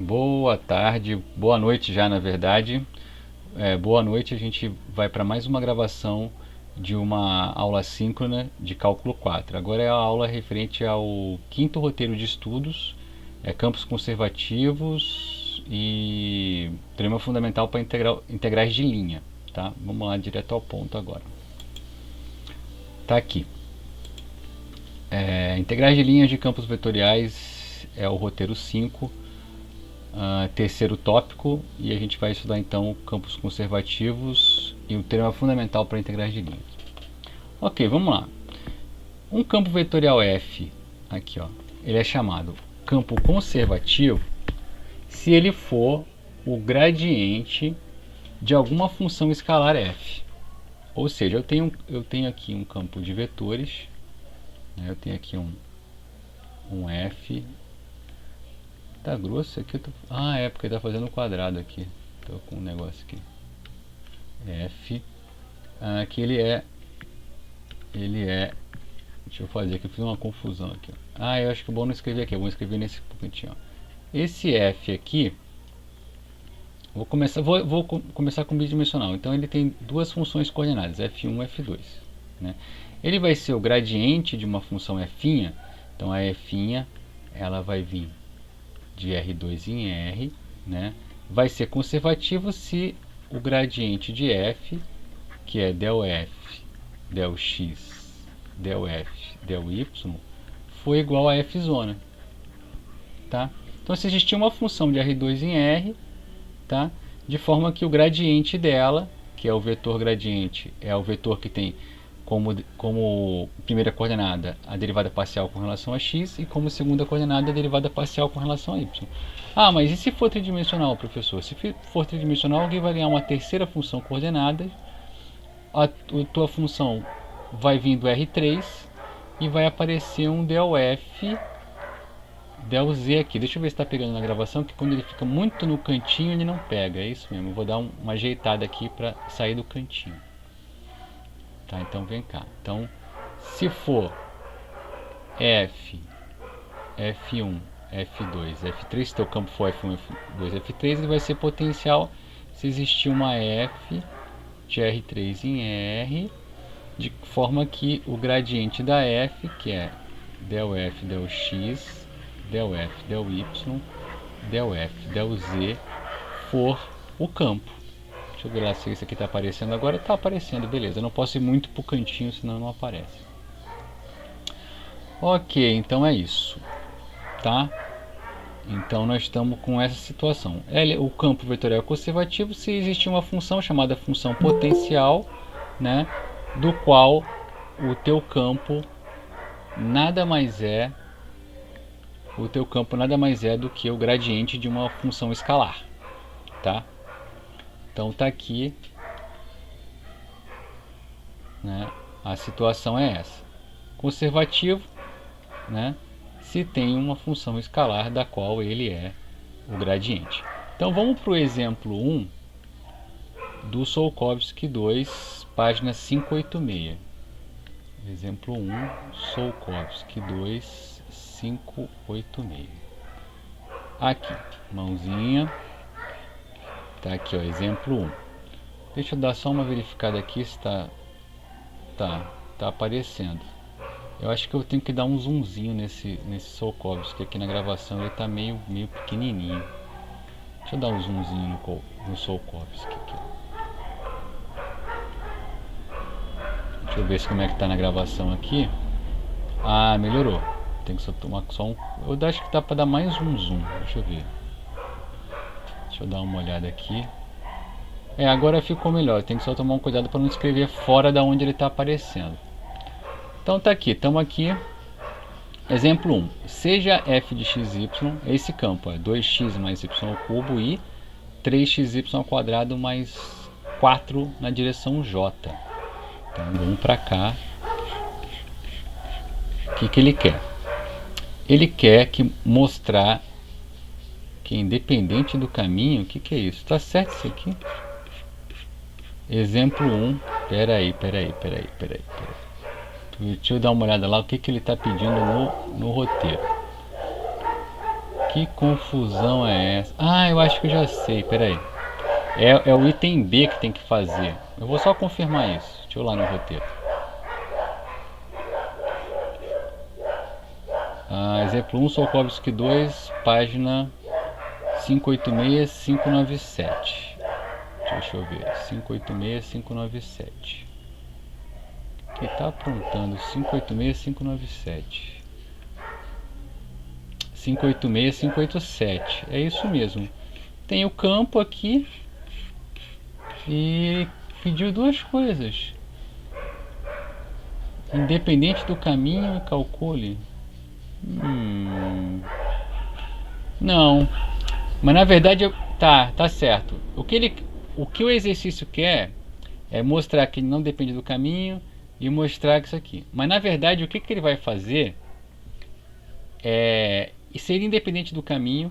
Boa tarde, boa noite já na verdade. Boa noite, a gente vai para mais uma gravação de uma aula síncrona de Cálculo 4. Agora é a aula referente ao quinto roteiro de estudos, campos conservativos e teorema fundamental para integrais de linha. Tá? Vamos lá direto ao ponto agora. Tá aqui. Integrais de linhas de campos vetoriais é o roteiro 5. Terceiro tópico, e a gente vai estudar então campos conservativos e o teorema fundamental para integrais de linhas. Ok, vamos lá. Um campo vetorial F, aqui ó, ele é chamado campo conservativo se ele for o gradiente de alguma função escalar F. Ou seja, eu tenho aqui um campo de vetores, né, eu tenho aqui um F. Tá grosso aqui, porque tá fazendo um quadrado aqui. Tô com um negócio aqui. F. Aqui ele é. Deixa eu fazer aqui, eu fiz uma confusão aqui. Eu acho que é bom não escrever aqui, eu vou escrever nesse cantinho. Esse F aqui. Vou começar com bidimensional. Então ele tem duas funções coordenadas, F1 e F2. Né? Ele vai ser o gradiente de uma função F'. Então a F' ela vai vir de R2 em R, né? Vai ser conservativo se o gradiente de F, que é del F, del X, del F, del Y, for igual a F zona. Tá? Então se existir uma função de R2 em R, tá? De forma que o gradiente dela, que é o vetor gradiente, é o vetor que tem como primeira coordenada a derivada parcial com relação a x e como segunda coordenada a derivada parcial com relação a y. Mas e se for tridimensional, professor? Se for tridimensional, alguém vai ganhar uma terceira função coordenada, a tua função vai vir do R3 e vai aparecer um del F, del Z aqui. Deixa eu ver se está pegando na gravação, que quando ele fica muito no cantinho ele não pega, é isso mesmo. Eu vou dar uma ajeitada aqui para sair do cantinho. Tá, então vem cá. Então, se for F, F1, F2, F3, se teu campo for F1, F2, F3, ele vai ser potencial se existir uma F de R3 em R, de forma que o gradiente da F, que é del F, del X, del F, del Y, del F, del Z, for o campo. Deixa eu ver lá se isso aqui está aparecendo agora. Está aparecendo, beleza. Eu não posso ir muito para o cantinho, senão não aparece. Ok, então é isso. Tá? Então nós estamos com essa situação. O campo vetorial conservativo se existe uma função chamada função potencial, né, do qual o teu campo nada mais é do que o gradiente de uma função escalar. Tá? Então tá aqui, né, a situação é essa. Conservativo, né, se tem uma função escalar da qual ele é o gradiente. Então vamos para o exemplo 1 do Tsiolkovsky 2, página 586. Exemplo 1, Tsiolkovsky 2, 586. Aqui, mãozinha. Tá aqui, ó, exemplo 1. Deixa eu dar só uma verificada aqui se tá aparecendo. Eu acho que eu tenho que dar um zoomzinho nesse Tsiolkovsky aqui na gravação, ele tá meio pequenininho. Deixa eu dar um zoomzinho no Tsiolkovsky aqui. Deixa eu ver como é que tá na gravação aqui. Melhorou. Tem que só tomar só um. Eu acho que dá para dar mais um zoom. Deixa eu ver. Deixa eu dar uma olhada aqui. Agora ficou melhor. Tem que só tomar um cuidado para não escrever fora da onde ele está aparecendo. Então tá aqui, estamos aqui. Exemplo 1. Seja f de xy, esse campo é 2x mais y ao cubo e 3xy ao quadrado mais 4 na direção j. Então vamos para cá. O que ele quer? Ele quer mostrar que independente do caminho, o que é isso? Tá certo isso aqui? Exemplo 1. Peraí. Deixa eu dar uma olhada lá o que ele está pedindo no roteiro. Que confusão é essa? Ah, eu acho que eu já sei, peraí. É o item B que tem que fazer. Eu vou só confirmar isso. Deixa eu ir lá no roteiro. Exemplo 1, Solkovsky 2, página 586, 597. Deixa eu ver. 586, 597. Que tá aprontando? 586, 597. 586, 587. É isso mesmo. Tem o campo aqui. E pediu duas coisas. Independente do caminho, calcule. Não. Mas na verdade, tá certo. O que o exercício quer é mostrar que ele não depende do caminho e mostrar que isso aqui. Mas na verdade, o que ele vai fazer é ser independente do caminho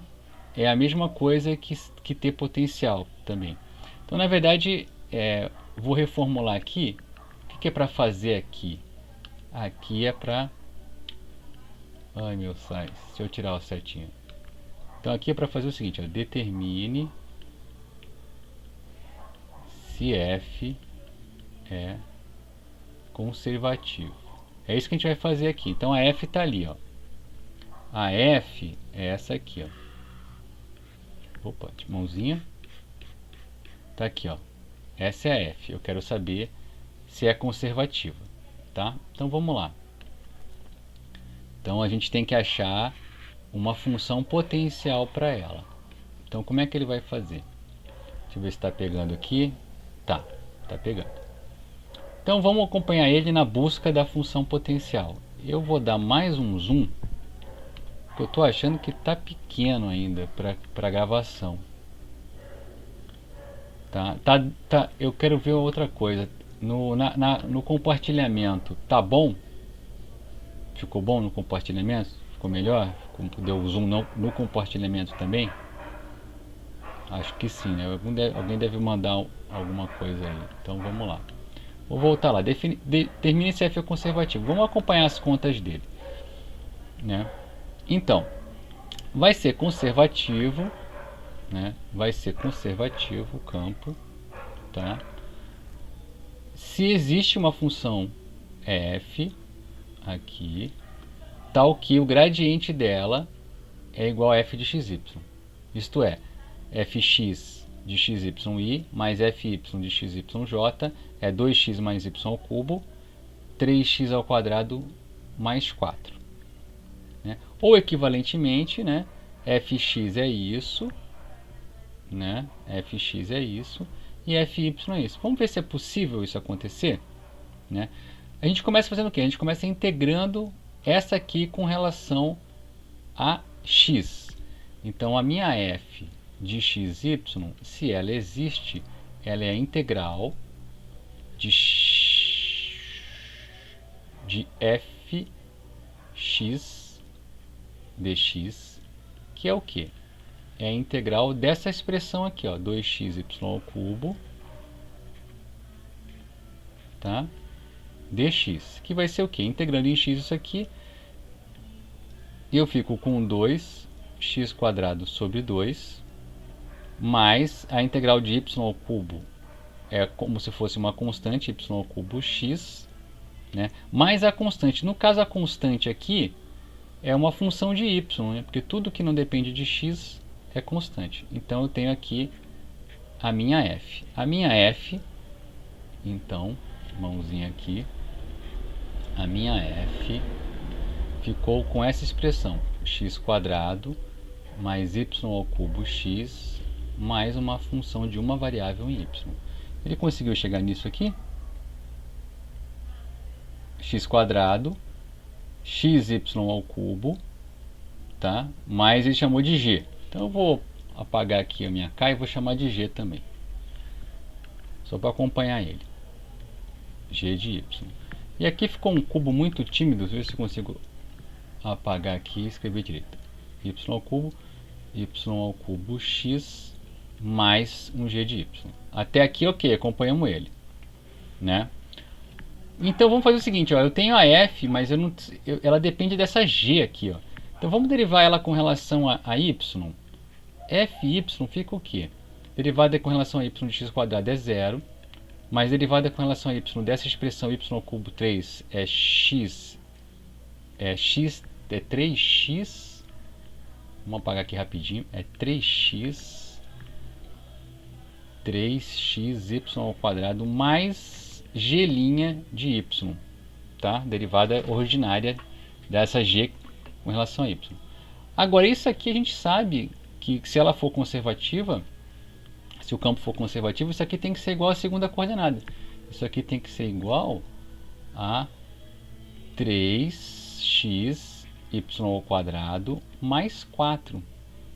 é a mesma coisa que ter potencial também. Então, na verdade, vou reformular aqui. O que é para fazer aqui? Aqui é para... Ai, meu sais. Deixa eu tirar o setinho. Então, aqui é para fazer o seguinte. Ó, determine se f é conservativo. É isso que a gente vai fazer aqui. Então, a f está ali. Ó. A f é essa aqui. Ó. Opa, mãozinha. Tá aqui, ó. Essa é a f. Eu quero saber se é conservativa, tá? Então vamos lá. Então a gente tem que achar uma função potencial para ela. Então como é que ele vai fazer? Deixa eu ver se está pegando aqui. Tá pegando. Então vamos acompanhar ele na busca da função potencial. Eu vou dar mais um zoom, porque eu estou achando que está pequeno ainda para gravação. Tá. Eu quero ver outra coisa. No compartilhamento, tá bom? Ficou bom no compartilhamento? Ficou melhor? Deu zoom no compartilhamento também? Acho que sim, né? Alguém deve mandar alguma coisa aí. Então vamos lá. Vou voltar lá. Determine se f é conservativo. Vamos acompanhar as contas dele, né? Então, vai ser conservativo, né? Vai ser conservativo o campo, tá? Se existe uma função f aqui, tal que o gradiente dela é igual a f de xy. Isto é, fx de xyi mais fy de xyj é 2x mais y ao cubo, 3x ao quadrado mais 4. Né? Ou equivalentemente, né, fx é isso, né, fx é isso, e fy é isso. Vamos ver se é possível isso acontecer, né? A gente começa fazendo o quê? A gente começa integrando essa aqui com relação a x. Então a minha f de xy, se ela existe, ela é a integral de fx dx, que é o quê? É a integral dessa expressão aqui, ó, 2xy ao cubo, tá? Dx, que vai ser o quê? Integrando em x isso aqui, eu fico com 2x² sobre 2, mais a integral de y ao cubo, é como se fosse uma constante, y ao cubo x, né? Mais a constante. No caso, a constante aqui é uma função de y, né? Porque tudo que não depende de x é constante. Então, eu tenho aqui a minha f. A minha f, então, mãozinha aqui, a minha f ficou com essa expressão, x² mais y ao cubo x mais uma função de uma variável em y. Ele conseguiu chegar nisso aqui? x², xy ao cubo, tá? Mais ele chamou de g. Então eu vou apagar aqui a minha k e vou chamar de g também. Só para acompanhar ele. G de y. E aqui ficou um cubo muito tímido, deixa eu ver se eu consigo apagar aqui e escrever direito. Y ao cubo x mais um g de y. Até aqui, ok, acompanhamos ele, né? Então vamos fazer o seguinte, ó, eu tenho a f, mas ela depende dessa g aqui, ó. Então vamos derivar ela com relação a y. Fy fica o quê? Derivada com relação a y de x² é 0, mas derivada com relação a y dessa expressão y³ 3 é x, é 3x, vamos apagar aqui rapidinho, é 3x y² mais g' de y, tá? Derivada ordinária dessa g com relação a y. Agora isso aqui a gente sabe que se ela for conservativa, se o campo for conservativo, isso aqui tem que ser igual à segunda coordenada. Isso aqui tem que ser igual a 3x y² mais 4.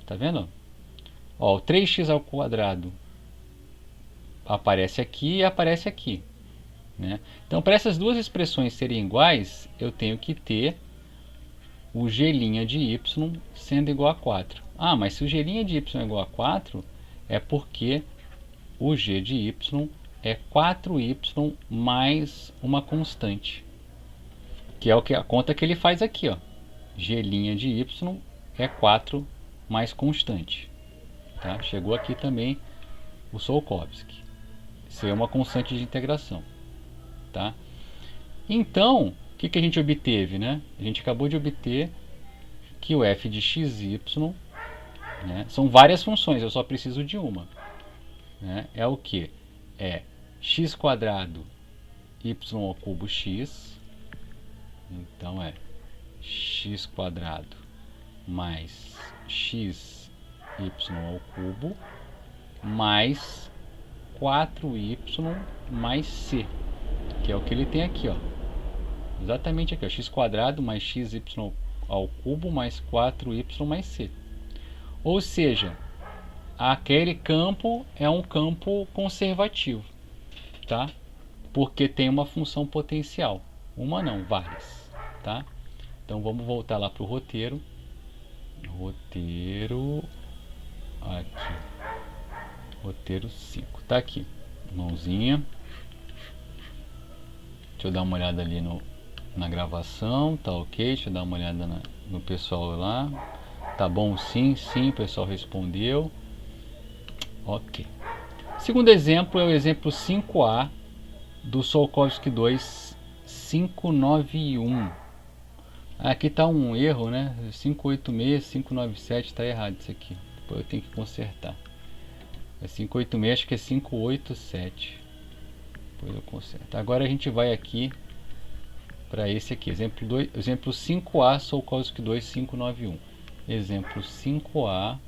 Tá vendo? Ó, o 3x² aparece aqui e aparece aqui, né? Então, para essas duas expressões serem iguais, eu tenho que ter o g' de y sendo igual a 4. Ah, mas se o g' de y é igual a 4, é porque o g de y é 4y mais uma constante, que é a conta que ele faz aqui, ó. G' de y é 4 mais constante, tá? Chegou aqui também o Tsiolkovsky. Isso é uma constante de integração, tá? Então, o que a gente obteve, né? A gente acabou de obter que o f de xy, né, são várias funções, eu só preciso de uma, né? É o que? É x² y³ x, então é x² mais x y³ mais 4y mais c, que é o que ele tem aqui, ó. Exatamente aqui, ó, x² mais x y³ mais 4y mais c. Ou seja, aquele campo é um campo conservativo, tá? Porque tem uma função potencial. Uma não, várias, tá? Então vamos voltar lá para o roteiro. Roteiro aqui. Roteiro 5. Tá aqui. Mãozinha. Deixa eu dar uma olhada ali na gravação. Tá ok? Deixa eu dar uma olhada no pessoal lá. Tá bom? Sim, sim. O pessoal respondeu. Ok. Segundo exemplo é o exemplo 5A do Tsiolkovsky 2 591. Aqui tá um erro, né? 586, 597 tá errado isso aqui. Depois eu tenho que consertar. É 586, acho que é 587. Depois eu conserto. Agora a gente vai aqui para esse aqui, exemplo 5A Tsiolkovsky 2 591. Exemplo 5A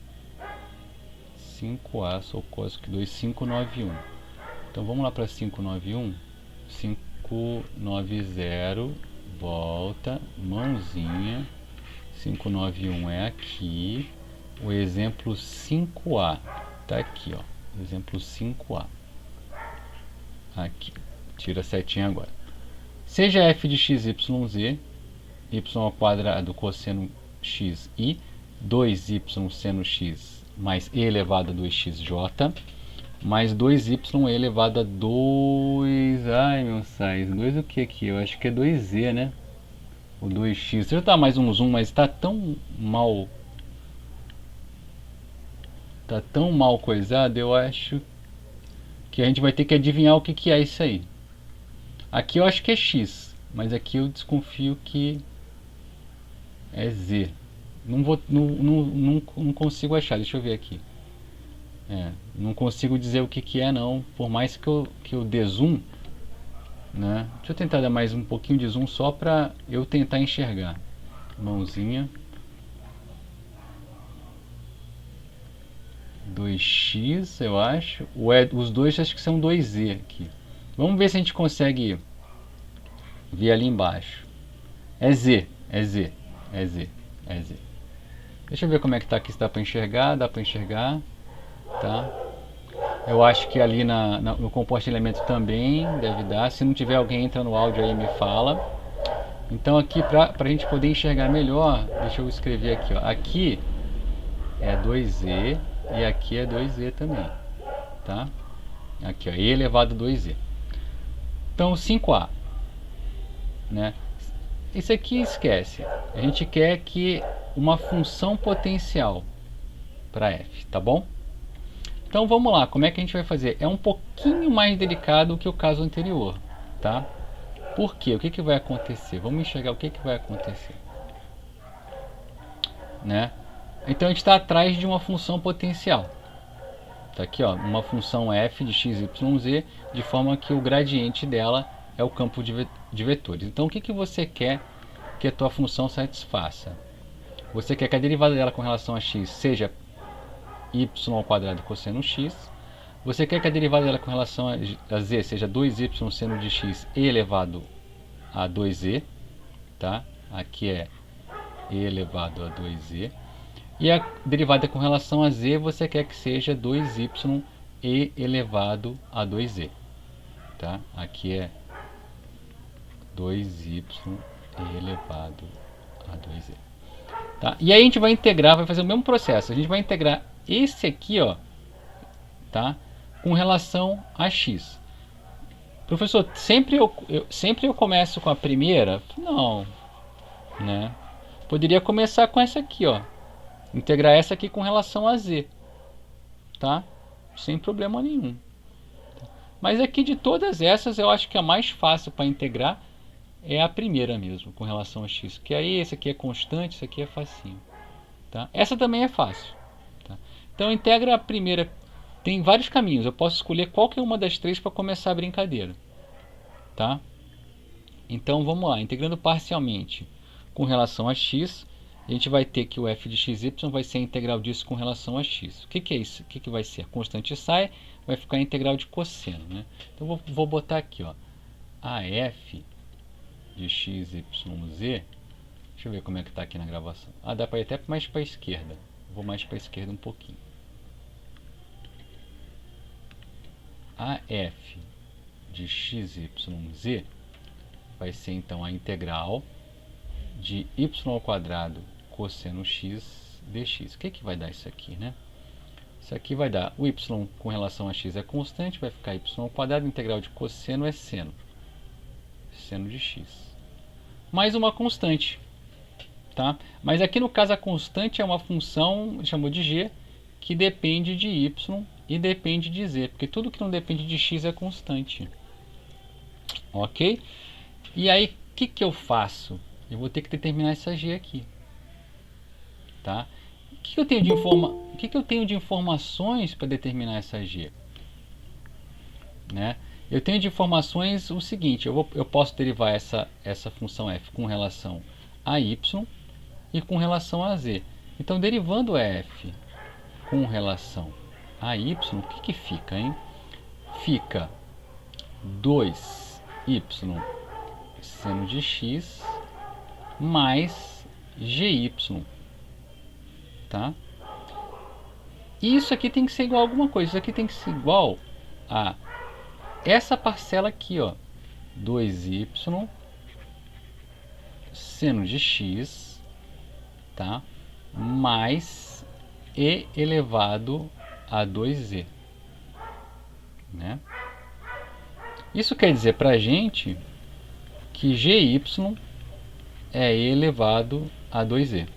Tsiolkovsky 2 591. Então vamos lá para 591. 590, volta, mãozinha. 591 é aqui. O exemplo 5A tá aqui, ó. Exemplo 5A. Aqui. Tira a setinha agora. Seja f de x, y, z, y² cosseno x e 2y seno x mais e elevado a 2xj mais 2y e elevado a 2... Ai, meu sais. 2 o que aqui? Eu acho que é 2z, né? O 2x. Já tá mais um zoom, mas tá tão mal... Tá tão mal coisado, eu acho que a gente vai ter que adivinhar o que é isso aí. Aqui eu acho que é x, mas aqui eu desconfio que é z. Não consigo achar, deixa eu ver aqui. Não consigo dizer o que é não, por mais que eu dê zoom, né? Deixa eu tentar dar mais um pouquinho de zoom só para eu tentar enxergar. Mãozinha. 2x, eu acho. Os dois acho que são 2z aqui. Vamos ver se a gente consegue ver ali embaixo. É z, é z, é z, é z. Deixa eu ver como é que tá aqui, se dá para enxergar. Dá para enxergar, tá? Eu acho que ali no compartilhamento também deve dar. Se não tiver, alguém entra no áudio aí e me fala. Então aqui, para a gente poder enxergar melhor, deixa eu escrever aqui, ó. Aqui é 2z e aqui é 2z também, tá? Aqui, ó, e elevado a 2z. Então 5a, né? Isso aqui esquece. A gente quer que uma função potencial para f, tá bom? Então vamos lá, como é que a gente vai fazer? É um pouquinho mais delicado que o caso anterior, tá? Por quê? O que vai acontecer? Vamos enxergar o que vai acontecer, né? Então a gente está atrás de uma função potencial. Tá aqui, ó, uma função f de x, y, z, de forma que o gradiente dela é o campo de vetores. Então o que você quer que a tua função satisfaça? Você quer que a derivada dela com relação a x seja y ao quadrado cosseno x. Você quer que a derivada dela com relação a z seja 2y seno de x e elevado a 2z, tá? Aqui é e elevado a 2z. E a derivada com relação a z você quer que seja 2y e elevado a 2z, tá? Aqui é 2y e elevado a 2z. Tá? E aí a gente vai integrar, vai fazer o mesmo processo. A gente vai integrar esse aqui, ó, tá? Com relação a x. Professor, sempre eu começo com a primeira? Não, né? Poderia começar com essa aqui, ó. Integrar essa aqui com relação a z, tá? Sem problema nenhum. Mas aqui de todas essas, eu acho que a mais fácil para integrar é a primeira mesmo, com relação a x. Que aí esse aqui é constante, esse aqui é facinho, tá? Essa também é fácil, tá? Então integra a primeira. Tem vários caminhos, eu posso escolher qualquer uma das três para começar a brincadeira, tá? Então vamos lá, integrando parcialmente com relação a x, a gente vai ter que o f de xy vai ser a integral disso com relação a x. O que é isso? O que vai ser? A constante sai, vai ficar a integral de cosseno, né? Então vou botar aqui, ó, a f de x, y, z. Deixa eu ver como é que está aqui na gravação. Ah, dá para ir até mais para a esquerda. Vou mais para a esquerda um pouquinho. A f de x, y, z vai ser então a integral de y ao quadrado cosseno x dx. O que vai dar isso aqui, né? Isso aqui vai dar o y com relação a x é constante, vai ficar y ao quadrado, integral de cosseno é seno. Seno de x. Mais uma constante, tá? Mas aqui no caso a constante é uma função, chamou de g, que depende de y e depende de z, porque tudo que não depende de x é constante. Ok? E aí, o que eu faço? Eu vou ter que determinar essa g aqui, tá? O que eu tenho de informações para determinar essa g? Né? Eu tenho de informações o seguinte: eu posso derivar essa função f com relação a y e com relação a z. Então, derivando f com relação a y, o que fica, hein? Fica 2y seno de x mais gy, tá? E isso aqui tem que ser igual a alguma coisa. Isso aqui tem que ser igual a essa parcela aqui, ó, 2y seno de x, tá? Mais e elevado a 2z, né? Isso quer dizer pra gente que gy é e elevado a 2z.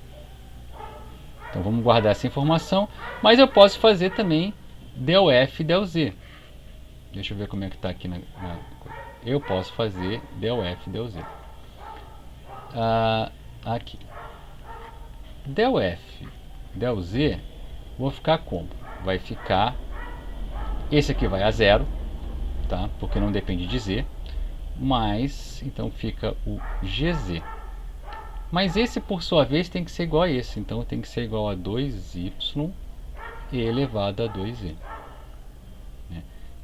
Então vamos guardar essa informação, mas eu posso fazer também del f del z. Deixa eu ver como é que está aqui eu posso fazer del f del z. Aqui. Del f del z, vou ficar como? Vai ficar, esse aqui vai a zero, tá? Porque não depende de z, mas então fica o gz. Mas esse, por sua vez, tem que ser igual a esse. Então tem que ser igual a 2y e elevado a 2z.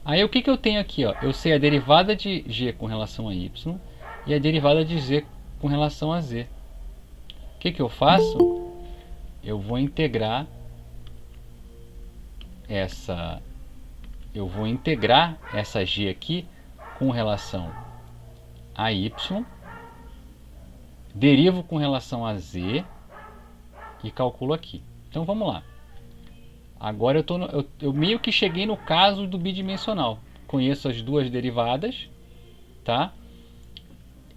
Aí o que eu tenho aqui? Ó? Eu sei a derivada de g com relação a y e a derivada de z com relação a z. O que eu faço? Eu vou integrar essa g aqui com relação a y, derivo com relação a z e calculo aqui. Então vamos lá. Agora eu meio que cheguei no caso do bidimensional. Conheço as duas derivadas, tá?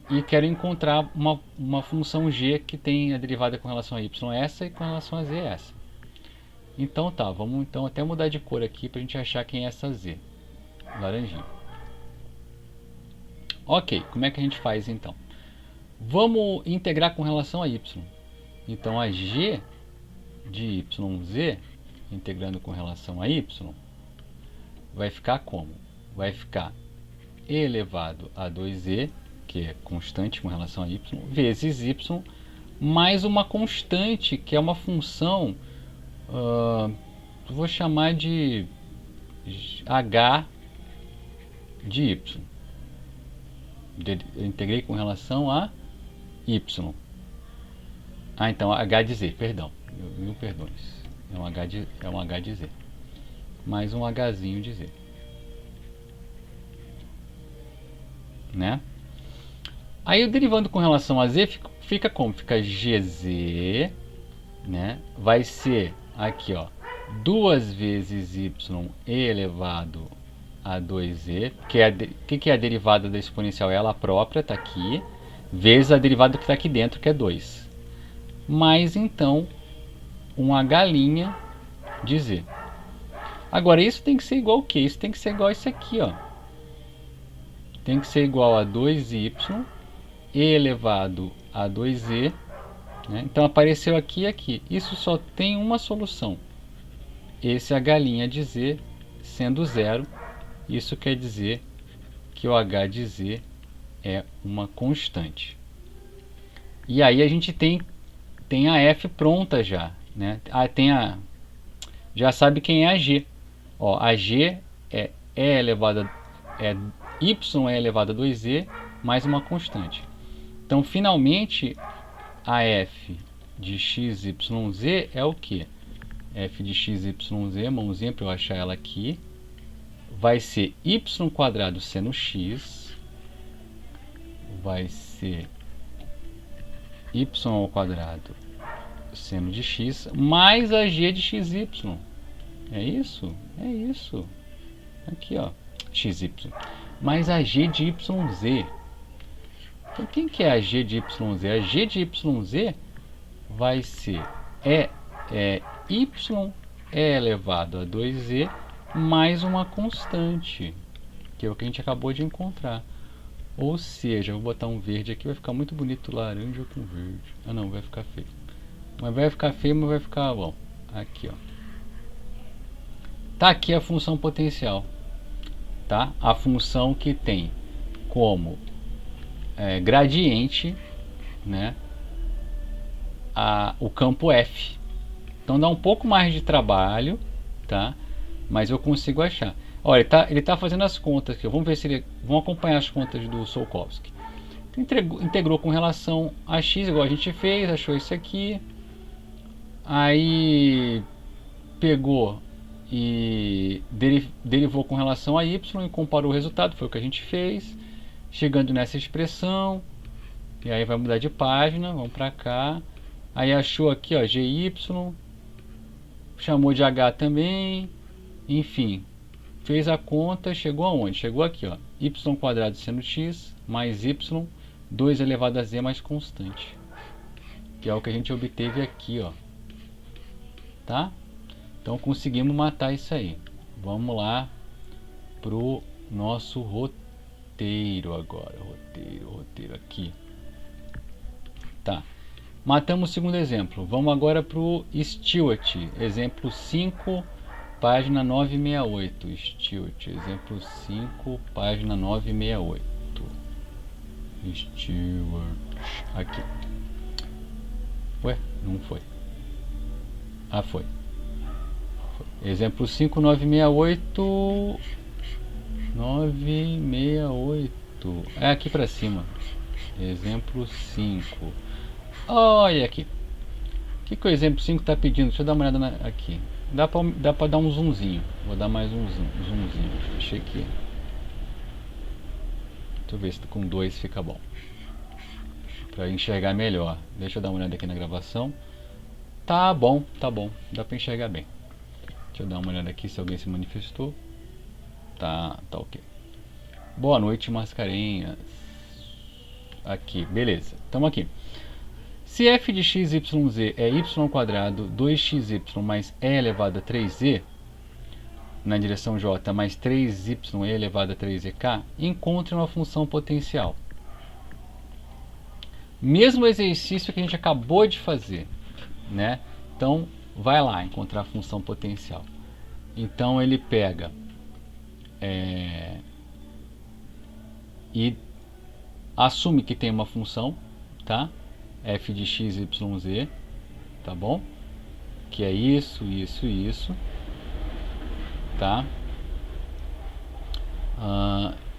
e quero encontrar uma função g que tem a derivada com relação a y essa e com relação a z essa. Então tá, vamos então até mudar de cor aqui para a gente achar quem é essa z. Laranjinha. Ok, como é que a gente faz então? Vamos integrar com relação a y. Então a g de yz, integrando com relação a y, vai ficar como? Vai ficar e elevado a 2e, que é constante com relação a y, vezes y, mais uma constante, que é uma função, vou chamar de h de y. Eu integrei com relação a y. Então h de z, perdão. Mil perdões. É um h de z. Mais um hzinho de z. Né? Aí o derivando com relação a z fica como? Fica gz, né? Vai ser aqui, ó, 2 vezes y elevado a 2e, que é a derivada da exponencial? Ela própria está aqui, vezes a derivada que está aqui dentro, que é 2. Mais então um h' de z. Agora isso tem que ser igual ao quê? Isso tem que ser igual a isso aqui, ó. Tem que ser igual a 2y elevado a 2e, né? Então apareceu aqui e aqui. Isso só tem uma solução. Esse h' de z sendo zero, isso quer dizer que o h de z é uma constante. E aí a gente tem a f pronta já, né? Já sabe quem é a g. Ó, a g é y é elevado a 2e mais uma constante. Então, finalmente, a f de x, y, z é o que? F de x, y, z, mãozinha para eu achar ela aqui, vai ser y² seno x, vai ser y² seno de x, mais a g de xy. É isso? É isso. Aqui, ó, xy. Mais a g de yz. Então, quem que é a g de yz? A g de yz vai ser y elevado a 2e mais uma constante, que é o que a gente acabou de encontrar. Ou seja, eu vou botar um verde aqui, vai ficar muito bonito laranja com verde. Ah não, vai ficar feio. Mas vai ficar feio, mas vai ficar bom. Aqui, ó. Tá aqui a função potencial. Tá? A função que tem como gradiente, né, o campo f. Então dá um pouco mais de trabalho, tá? Mas eu consigo achar. Olha, ele tá fazendo as contas aqui. Vamos ver se vamos acompanhar as contas do Tsiolkovsky. Integrou com relação a x, igual a gente fez, achou isso aqui. Aí pegou e derivou com relação a y e comparou o resultado, foi o que a gente fez. Chegando nessa expressão, e aí vai mudar de página, vamos para cá. Aí achou aqui, ó, gy, chamou de h também, enfim, fez a conta, chegou aonde? Chegou aqui, ó, y² seno x mais y, 2 elevado a z mais constante, que é o que a gente obteve aqui, ó, tá? Então conseguimos matar isso aí. Vamos lá pro nosso roteiro agora, roteiro aqui, tá? Matamos o segundo exemplo. Vamos agora para o Stewart, exemplo 5, página 968. Stewart, exemplo 5, página 968. Stewart, aqui. Ué, não foi. Ah, foi. Exemplo 5, 968. 968. É aqui para cima. Exemplo 5. Olha aqui. O que o exemplo 5 está pedindo? Deixa eu dar uma olhada aqui. Dá para dar um zoomzinho. Vou dar mais um zoomzinho. Deixa aqui. Deixa eu ver se com 2 fica bom. Para enxergar melhor. Deixa eu dar uma olhada aqui na gravação. Tá bom, tá bom. Dá para enxergar bem. Deixa eu dar uma olhada aqui se alguém se manifestou. Tá ok. Boa noite, Mascarenhas. Aqui, beleza. Estamos aqui. Se f de x, y, z é y² 2xy mais e elevado a 3z, na direção j, mais 3y e elevado a 3zk, encontre uma função potencial. Mesmo exercício que a gente acabou de fazer, né? Então, vai lá encontrar a função potencial. Então, ele pega e assume que tem uma função, tá? F de x, y, z, tá bom? Que é isso, tá?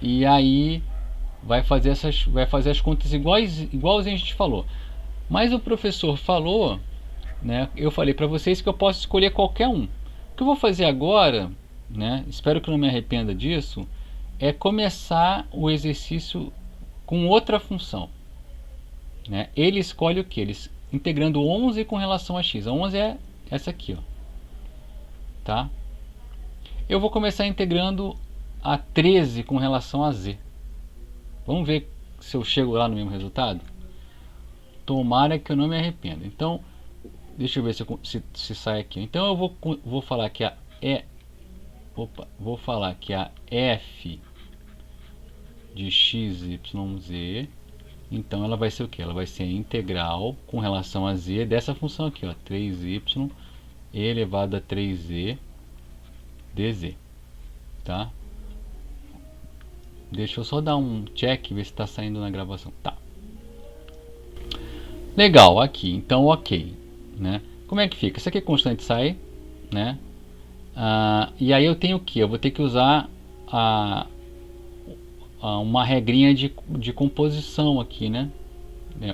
E aí vai fazer as contas igualzinho a gente falou. Mas o professor falou, né? Eu falei para vocês que eu posso escolher qualquer um. O que eu vou fazer agora, né? Espero que eu não me arrependa disso, é começar o exercício com outra função, né? Ele escolhe o que? Ele integrando 11 com relação a x. A 11 é essa aqui, ó, tá? Eu vou começar integrando a 13 com relação a z. Vamos ver se eu chego lá no mesmo resultado? Tomara que eu não me arrependa. Então, deixa eu ver se sai aqui. Então eu vou falar que a f de x, y, z, então ela vai ser o que? Ela vai ser integral com relação a z dessa função aqui, ó, 3y e elevado a 3z dz, tá? Deixa eu só dar um check, ver se está saindo na gravação. Tá. Legal, aqui. Então, ok, né? Como é que fica? Isso aqui é constante sai, né? E aí eu tenho o que? Eu vou ter que usar uma regrinha de composição aqui, né?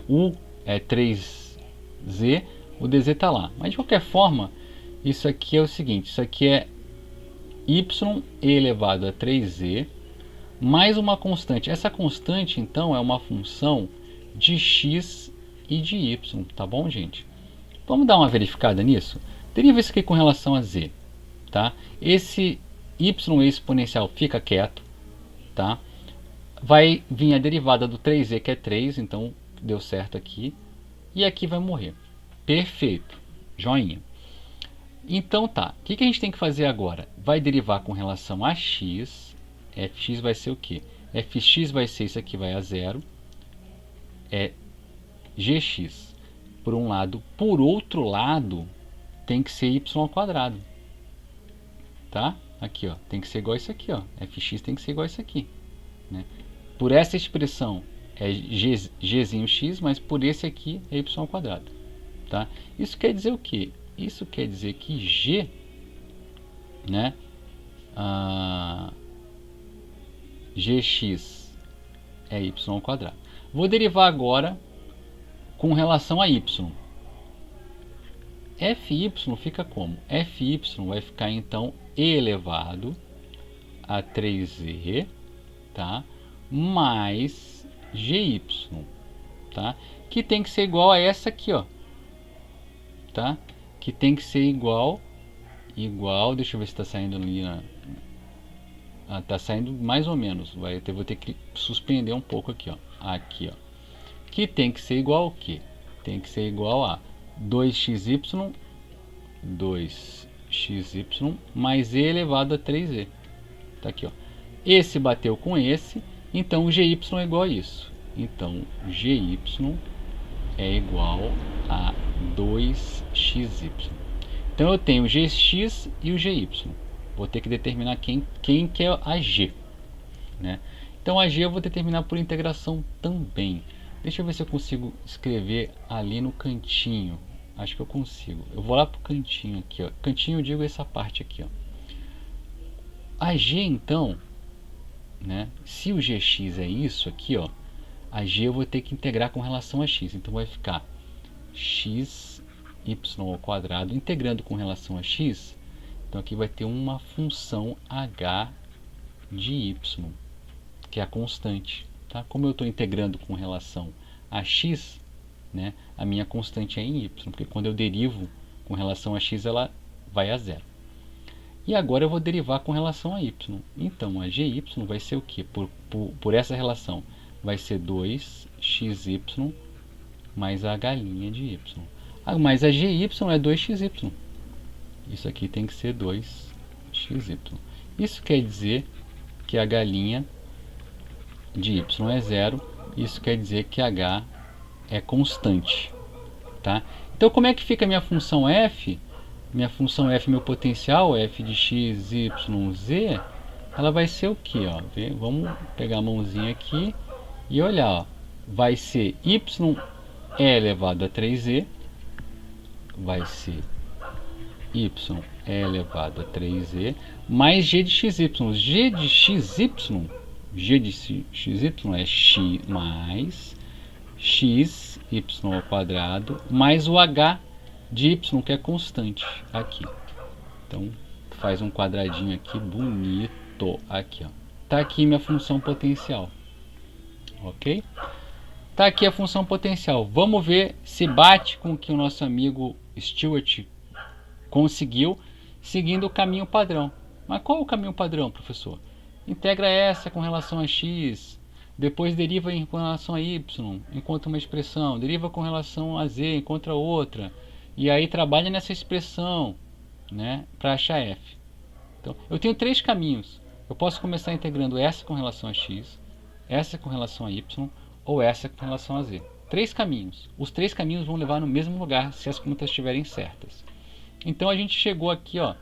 U é 3z, o dz está lá. Mas de qualquer forma, isso aqui é o seguinte, isso aqui é y elevado a 3z mais uma constante. Essa constante, então, é uma função de x e de y, tá bom, gente? Vamos dar uma verificada nisso? Deriva isso aqui com relação a z, tá? Esse y exponencial fica quieto, tá? Vai vir a derivada do 3z, que é 3, então deu certo aqui. E aqui vai morrer. Perfeito. Joinha. Então tá, o que a gente tem que fazer agora? Vai derivar com relação a x, fx vai ser o quê? Fx vai ser isso aqui, vai a zero, é gx por um lado, por outro lado tem que ser y², tá? Aqui, ó, tem que ser igual a isso aqui, ó, fx tem que ser igual a isso aqui, né? Por essa expressão é gzinho x, mas por esse aqui é y², tá? Isso quer dizer o quê? Isso quer dizer que g, né, gx é y². Vou derivar agora com relação a y. Fy fica como? Fy vai ficar então e elevado a 3z, tá, mais gy, tá, que tem que ser igual a essa aqui, ó, tá, que tem que ser igual, deixa eu ver se está saindo ali tá saindo mais ou menos, vou ter que suspender um pouco aqui, ó, que tem que ser igual ao que? Tem que ser igual a 2xy mais e elevado a 3z, tá aqui, ó. Esse bateu com esse, então o gy é igual a isso, então gy é igual a 2xy. Então eu tenho o gx e o gy. Vou ter que determinar quem que é a g, né? Então a g eu vou determinar por integração também. Deixa eu ver se eu consigo escrever ali no cantinho. Acho que eu consigo. Eu vou lá pro cantinho aqui, ó. Cantinho eu digo essa parte aqui, ó. A g então, né? Se o gx é isso aqui, ó, a g eu vou ter que integrar com relação a x. Então vai ficar xy² integrando com relação a x. Então aqui vai ter uma função h de y, que é a constante, tá? Como eu estou integrando com relação a x, né, a minha constante é em y, porque quando eu derivo com relação a x, ela vai a zero. E agora eu vou derivar com relação a y. Então a gy vai ser o que? Por essa relação, vai ser 2xy mais a galinha de y. Mas a gy é 2xy. Isso aqui tem que ser 2xy. Isso quer dizer que a galinha de y é 0. Isso quer dizer que h é constante. Tá? Então, como é que fica a minha função f? Minha função f, meu potencial, f de x, y, z, ela vai ser o que? Vamos pegar a mãozinha aqui e olhar. Ó. Vai ser y e elevado a 3e, vai ser y e elevado a 3e, mais g de xy. G de xy, g de xy é x mais xy ao quadrado, mais o h de y, que é constante, aqui. Então, faz um quadradinho aqui, bonito, aqui, ó. Tá aqui minha função potencial, ok? Tá aqui a função potencial. Vamos ver se bate com o que o nosso amigo Stewart conseguiu, seguindo o caminho padrão. Mas qual é o caminho padrão, professor? Integra essa com relação a x, depois deriva com relação a y, encontra uma expressão, deriva com relação a z, encontra outra, e aí trabalha nessa expressão, né, para achar f. Então, eu tenho três caminhos. Eu posso começar integrando essa com relação a x, essa com relação a y, ou essa com relação a z. Três caminhos. Os três caminhos vão levar no mesmo lugar, se as contas estiverem certas. Então, a gente chegou aqui, ó,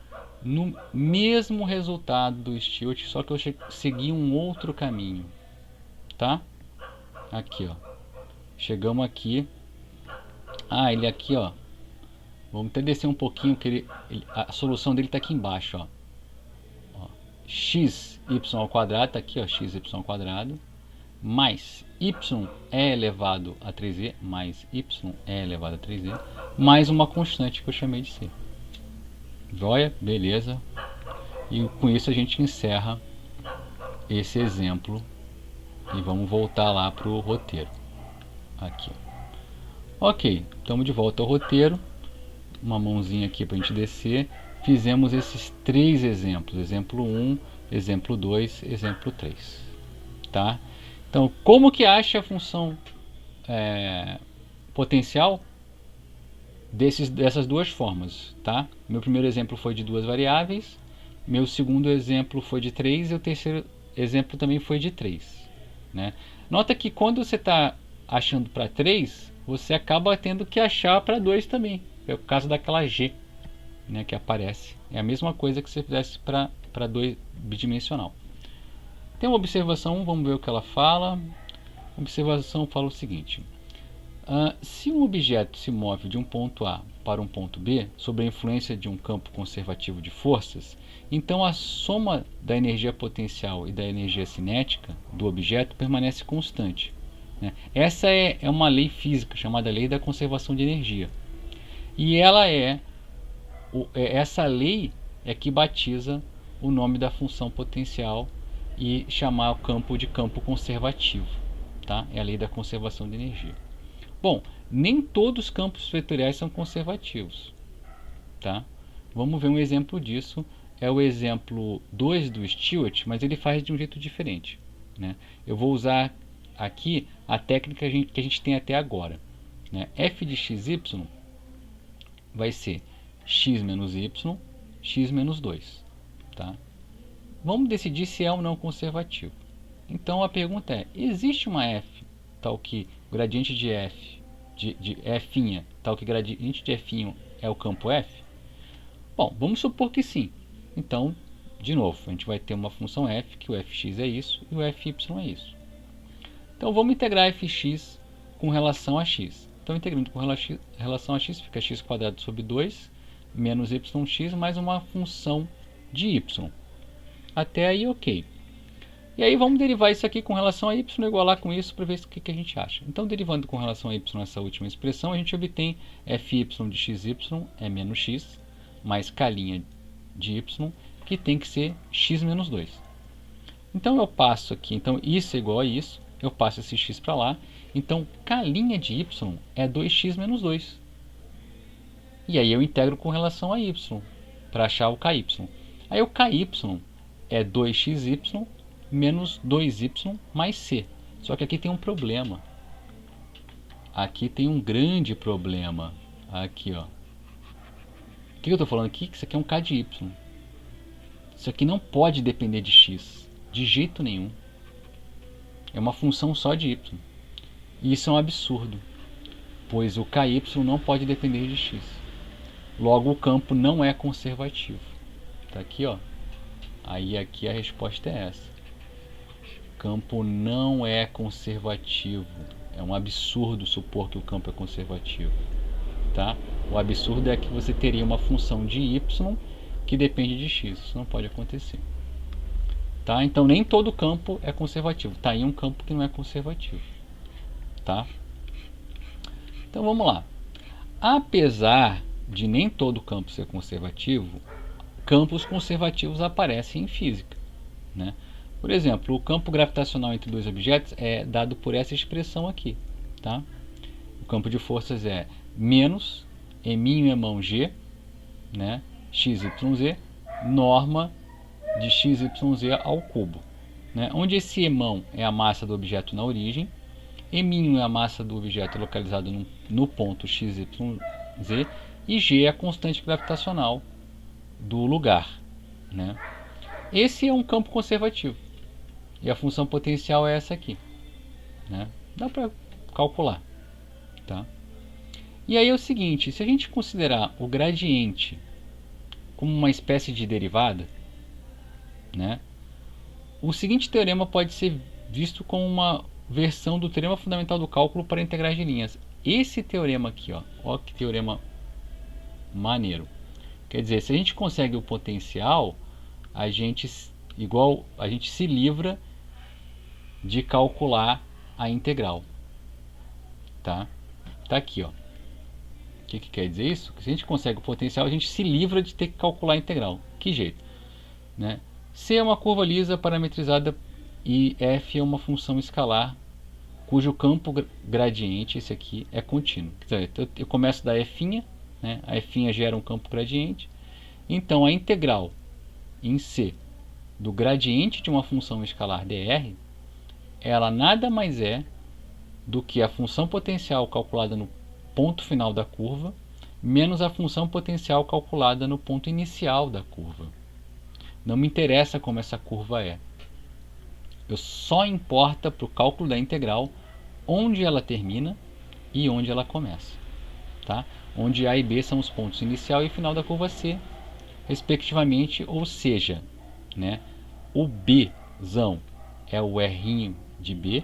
no mesmo resultado do Stewart, só que eu segui um outro caminho, tá? Aqui, ó, chegamos aqui. Ele aqui, ó, vamos até descer um pouquinho, que a solução dele está aqui embaixo, ó. Xy ao quadrado, tá aqui, ó, xy ao quadrado, mais y é elevado a 3e, mais y é elevado a 3e, mais uma constante que eu chamei de c. Joia? Beleza. E com isso a gente encerra esse exemplo e vamos voltar lá para o roteiro. Aqui. Ok, estamos de volta ao roteiro. Uma mãozinha aqui para a gente descer. Fizemos esses três exemplos. Exemplo 1, exemplo 2, exemplo 3. Tá? Então, como que acha a função potencial? Dessas duas formas, tá? Meu primeiro exemplo foi de duas variáveis, meu segundo exemplo foi de 3 e o terceiro exemplo também foi de 3. Né? Nota que quando você está achando para 3, você acaba tendo que achar para 2 também. É o caso daquela G, né, que aparece. É a mesma coisa que se fizesse para 2 bidimensional. Tem uma observação, vamos ver o que ela fala. A observação fala o seguinte. Se um objeto se move de um ponto A para um ponto B sob a influência de um campo conservativo de forças, então a soma da energia potencial e da energia cinética do objeto permanece constante. Né? Essa é uma lei física chamada lei da conservação de energia. E essa lei é que batiza o nome da função potencial e chamar o campo de campo conservativo. Tá? É a lei da conservação de energia. Bom, nem todos os campos vetoriais são conservativos. Tá? Vamos ver um exemplo disso. É o exemplo 2 do Stewart, mas ele faz de um jeito diferente. Né? Eu vou usar aqui a técnica que a gente tem até agora. Né? F de xy vai ser x menos y, x menos 2. Tá? Vamos decidir se é ou não conservativo. Então a pergunta é, existe uma f tal que o gradiente de f, de f', tal que o gradiente de f' é o campo f? Bom, vamos supor que sim. Então, de novo, a gente vai ter uma função f, que o fx é isso e o fy é isso. Então vamos integrar fx com relação a x. Então integrando com relação a x, fica x² sobre 2 menos yx mais uma função de y. Até aí, ok. E aí vamos derivar isso aqui com relação a y, igualar com isso para ver o que a gente acha. Então, derivando com relação a y essa última expressão, a gente obtém fy de xy é menos x, mais k' de y, que tem que ser x menos 2. Então, eu passo aqui, então isso é igual a isso, eu passo esse x para lá, então k' de y é 2x menos 2. E aí eu integro com relação a y, para achar o ky. Aí o ky é 2xy menos 2y mais c. Só que aqui tem um problema. Aqui tem um grande problema. Aqui, ó. O que eu estou falando aqui? Que isso aqui é um k de y. Isso aqui não pode depender de x. De jeito nenhum. É uma função só de y. E isso é um absurdo. Pois o ky não pode depender de x. Logo, o campo não é conservativo. Tá aqui, ó. Aí aqui a resposta é essa. O campo não é conservativo. É um absurdo supor que o campo é conservativo. Tá? O absurdo é que você teria uma função de y que depende de x. Isso não pode acontecer. Tá? Então nem todo campo é conservativo. Tá aí um campo que não é conservativo. Tá? Então vamos lá. Apesar de nem todo campo ser conservativo, campos conservativos aparecem em física, né? Por exemplo, o campo gravitacional entre dois objetos é dado por essa expressão aqui, tá? O campo de forças é menos Emin G, né? XYZ, norma de XYZ ao cubo, né? Onde esse Emão é a massa do objeto na origem, Emin é a massa do objeto localizado no ponto XYZ, e G é a constante gravitacional do lugar, né? Esse é um campo conservativo. E a função potencial é essa aqui, né? Dá para calcular, tá? E aí é o seguinte, se a gente considerar o gradiente como uma espécie de derivada, né? O seguinte teorema pode ser visto como uma versão do teorema fundamental do cálculo para integrais de linhas. Esse teorema aqui, ó que teorema maneiro. Quer dizer, se a gente consegue o potencial, a gente se livra de calcular a integral. Tá? Tá aqui, ó. O que quer dizer isso? Que se a gente consegue o potencial, a gente se livra de ter que calcular a integral. Que jeito? Né? C é uma curva lisa parametrizada e f é uma função escalar cujo campo gradiente, esse aqui, é contínuo. Quer dizer, eu começo da f', né? A f' gera um campo gradiente. Então, a integral em C do gradiente de uma função escalar dr, ela nada mais é do que a função potencial calculada no ponto final da curva menos a função potencial calculada no ponto inicial da curva. Não me interessa como essa curva é. Eu só importa para o cálculo da integral onde ela termina e onde ela começa. Tá? Onde A e B são os pontos inicial e final da curva C, respectivamente, ou seja, né, o Bzão é o R de B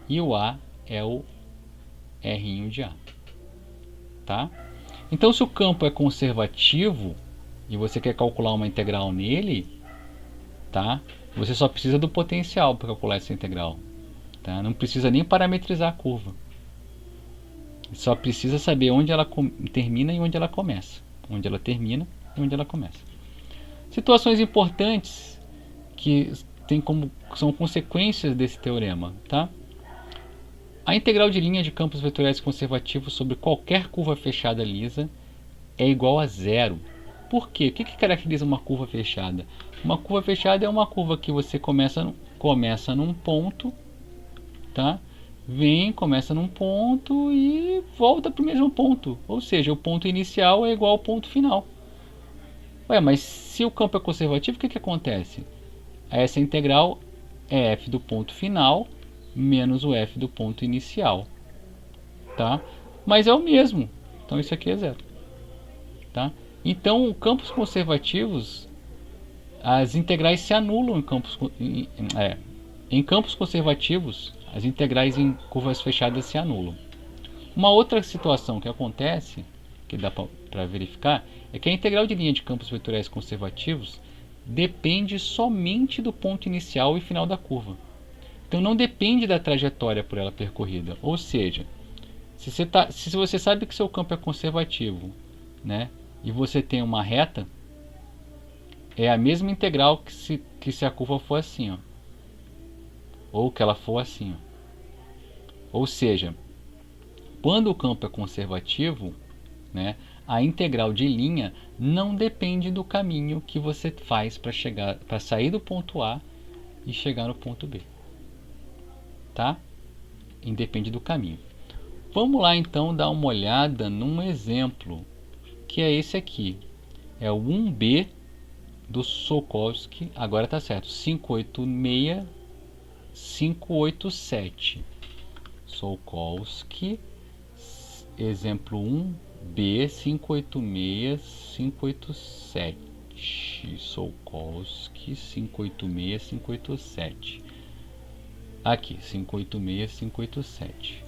e o A é o R de A. Tá? Então, se o campo é conservativo e você quer calcular uma integral nele, tá? Você só precisa do potencial para calcular essa integral. Tá? Não precisa nem parametrizar a curva. Só precisa saber onde ela termina e onde ela começa. Onde ela termina e onde ela começa. Situações importantes que são consequências desse teorema. Tá? A integral de linha de campos vetoriais conservativos sobre qualquer curva fechada lisa é igual a zero. Por quê? O que caracteriza uma curva fechada? Uma curva fechada é uma curva que você começa num ponto, tá? Começa num ponto e volta para o mesmo ponto. Ou seja, o ponto inicial é igual ao ponto final. Ué, mas se o campo é conservativo, o que acontece? Essa integral é f do ponto final menos o f do ponto inicial. Tá? Mas é o mesmo. Então isso aqui é zero. Tá? Então, campos conservativos, as integrais se anulam em campos conservativos, as integrais em curvas fechadas se anulam. Uma outra situação que acontece, que dá para verificar, é que a integral de linha de campos vetoriais conservativos depende somente do ponto inicial e final da curva. Então não depende da trajetória por ela percorrida. Ou seja, se você sabe que seu campo é conservativo, né, e você tem uma reta, é a mesma integral que se a curva for assim, ó, ou que ela for assim, ó. Ou seja, quando o campo é conservativo, né, a integral de linha não depende do caminho que você faz para sair do ponto A e chegar no ponto B. Tá? independe do caminho. Vamos lá então dar uma olhada num exemplo, que é esse aqui. É o 1B do Tsiolkovsky, agora está certo, 586587. Tsiolkovsky, exemplo 1B 586587. Tsiolkovsky 586587. Aqui, 586587.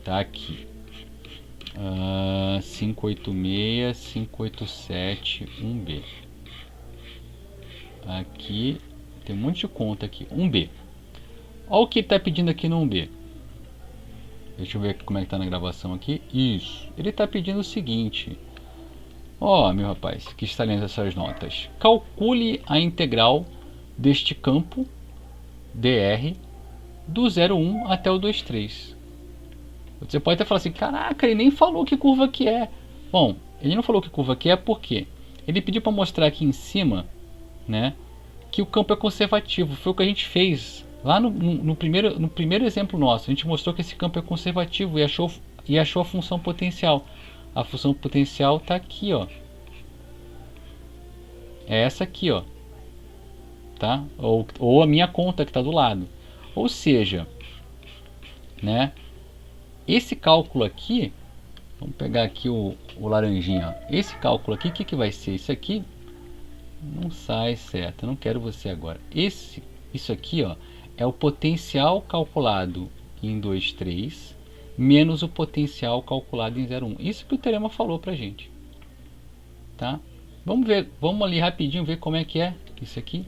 Tá aqui. 586587 1B. Aqui tem um monte de conta aqui. 1B. Olha o que ele está pedindo aqui no 1B. Deixa eu ver como é que está na gravação aqui. Isso. Ele está pedindo o seguinte. Ó, meu rapaz, que está lendo essas notas. Calcule a integral deste campo dr do 0,1 até o 2,3. Você pode até falar assim, caraca, ele nem falou que curva que é. Bom, ele não falou que curva que é porque ele pediu para mostrar aqui em cima, né, que o campo é conservativo. Foi o que a gente fez lá no primeiro exemplo nosso. A gente mostrou que esse campo é conservativo e achou a função potencial. A função potencial está aqui, ó. É essa aqui, ó. Tá? Ou a minha conta que está do lado. Ou seja, né? Esse cálculo aqui, vamos pegar aqui o laranjinha. Ó. Esse cálculo aqui, o que vai ser? Isso aqui não sai certo. Eu não quero você agora. Isso aqui, ó, é o potencial calculado em 2,3 menos o potencial calculado em 0,1. Isso que o teorema falou pra gente. Tá? Vamos ver, vamos ali rapidinho ver como é que é isso aqui.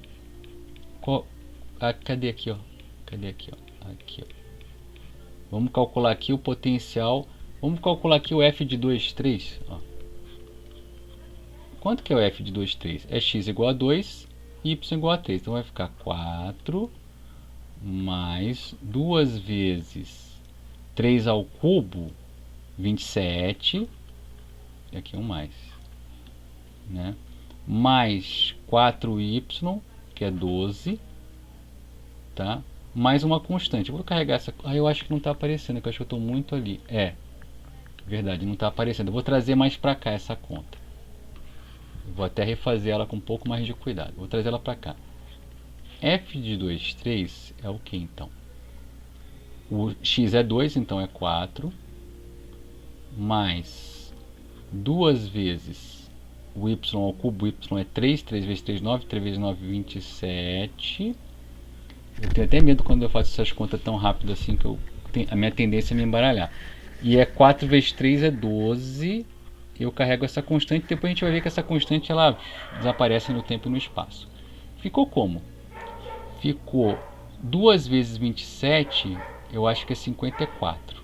Cadê aqui, ó? Cadê aqui, ó? Aqui, ó. Vamos calcular aqui o potencial. Vamos calcular aqui o f de 2,3. Ó. Quanto que é o f de 2,3? É x igual a 2 e y igual a 3. Então vai ficar 4 mais 2 vezes 3 ao cubo, 27. E aqui um mais. Né? Mais 4y, que é 12. Tá? Mais uma constante. Eu vou carregar essa. Eu acho que não está aparecendo, que eu acho que eu estou muito ali. Verdade, não está aparecendo. Eu vou trazer mais para cá essa conta. Eu vou até refazer ela com um pouco mais de cuidado. Vou trazer ela para cá. F de 2,3 é o que então? O x é 2, então é 4. Mais 2 vezes o y ao cubo. Y é 3. 3 vezes 3, 9. 3 vezes 9, 27. Eu tenho até medo quando eu faço essas contas tão rápido assim, que a minha tendência é me embaralhar. E é 4 vezes 3 é 12. Eu carrego essa constante, depois a gente vai ver que essa constante ela desaparece no tempo e no espaço. Ficou como? Ficou 2 vezes 27, eu acho que é 54.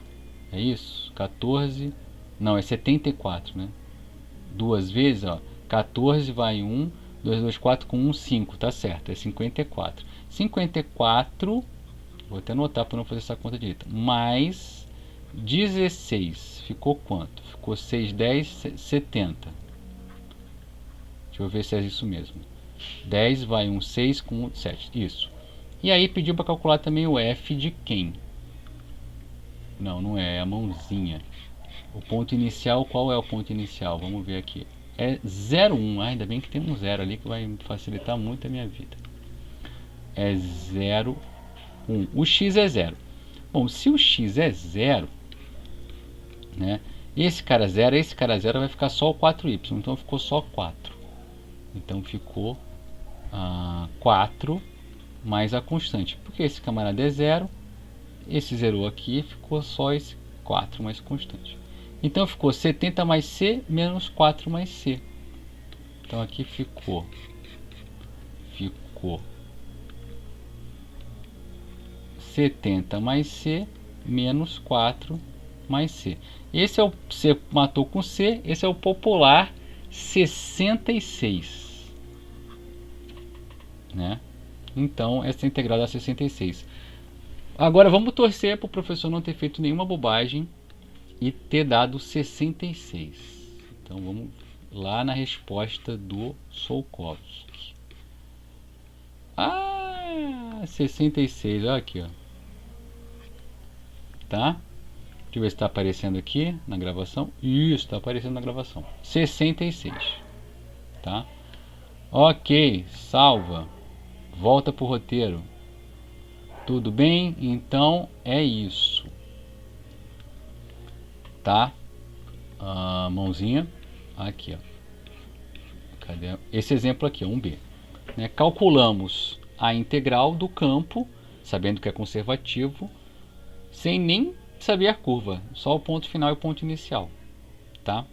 É isso? 14. Não, é 74, né? 2 vezes, ó. 14 vai 1. 2, 2, 4 com 1, 5. Tá certo, é 54. 54, vou até anotar para não fazer essa conta direita. Mais 16. Ficou quanto? Ficou 6, 10, 70. Deixa eu ver se é isso mesmo. 10 vai 1, 6 com 1, 7. Isso. E aí pediu para calcular também o F de quem? Não, não é, é a mãozinha. O ponto inicial, qual é o ponto inicial? Vamos ver aqui. É 0,1. Ainda bem que tem um 0 ali que vai facilitar muito a minha vida. É 0,1. O x é 0. Bom, se o x é 0, né? Esse cara 0, esse cara 0 vai ficar só o 4y. Então ficou só 4. Então ficou 4 mais a constante. Porque esse camarada é 0. Esse zerou aqui, ficou só esse 4 mais constante. Então ficou 70 mais C menos 4 mais C. Então aqui ficou 70 mais C menos 4 mais C. Esse é o C matou com C, esse é o popular 66. Né? Então essa integral dá 66. Agora vamos torcer para o professor não ter feito nenhuma bobagem e ter dado 66. Então vamos lá na resposta do Tsiolkovsky. 66, olha aqui, ó. tá? Deixa eu ver se está aparecendo aqui na gravação. Isso, está aparecendo na gravação. 66, tá? Ok, salva. Volta pro roteiro. Tudo bem? Então é isso, tá? Mãozinha aqui, ó. Cadê? Esse exemplo aqui, 1B, né? Calculamos a integral do campo, sabendo que é conservativo, sem nem saber a curva, só o ponto final e o ponto inicial, tá?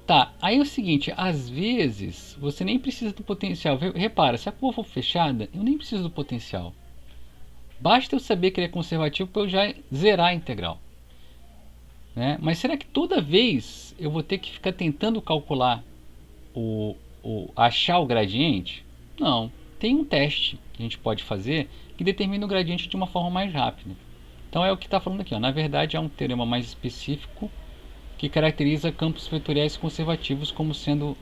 Tá, aí é o seguinte, às vezes você nem precisa do potencial. Repara, se a curva for fechada, eu nem preciso do potencial. Basta eu saber que ele é conservativo para eu já zerar a integral, né? Mas será que toda vez eu vou ter que ficar tentando calcular achar o gradiente? Não. Tem um teste que a gente pode fazer que determina o gradiente de uma forma mais rápida. Então é o que está falando aqui, ó. Na verdade é um teorema mais específico que caracteriza campos vetoriais conservativos como sendo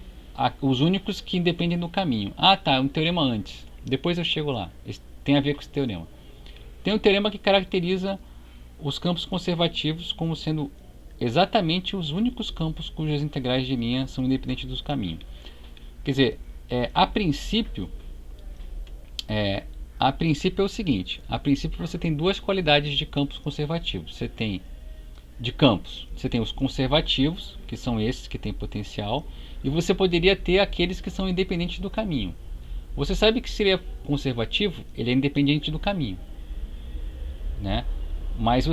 os únicos que independem do caminho. Ah, tá, um teorema antes. Depois eu chego lá. Tem a ver com esse teorema. Tem um teorema que caracteriza os campos conservativos como sendo exatamente os únicos campos cujas integrais de linha são independentes dos caminhos. Quer dizer, a princípio é o seguinte: a princípio você tem duas qualidades de campos conservativos. Você tem os conservativos, que são esses que têm potencial, e você poderia ter aqueles que são independentes do caminho. Você sabe que se ele é conservativo, ele é independente do caminho, né? Mas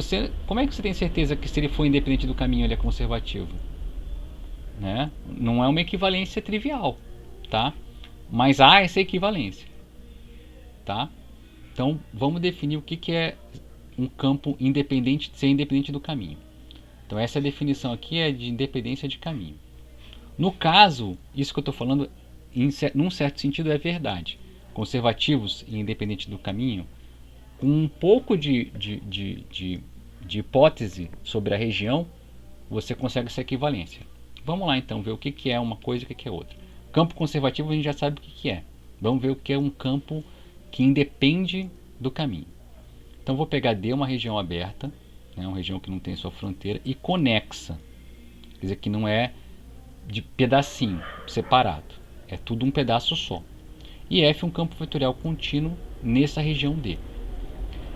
como é que você tem certeza que se ele for independente do caminho ele é conservativo, né? Não é uma equivalência trivial, tá? Mas há essa equivalência, tá? Então vamos definir o que é um campo independente, ser independente do caminho. Então essa definição aqui é de independência de caminho. No caso, isso que eu estou falando, num certo sentido, é verdade. Conservativos e independentes do caminho, com um pouco de hipótese sobre a região, você consegue essa equivalência. Vamos lá então ver o que é uma coisa e o que é outra. Campo conservativo a gente já sabe o que é. Vamos ver o que é um campo que independe do caminho. Então vou pegar D, uma região aberta, né, uma região que não tem sua fronteira, e conexa. Quer dizer que não é de pedacinho, separado. É tudo um pedaço só. E F é um campo vetorial contínuo nessa região D.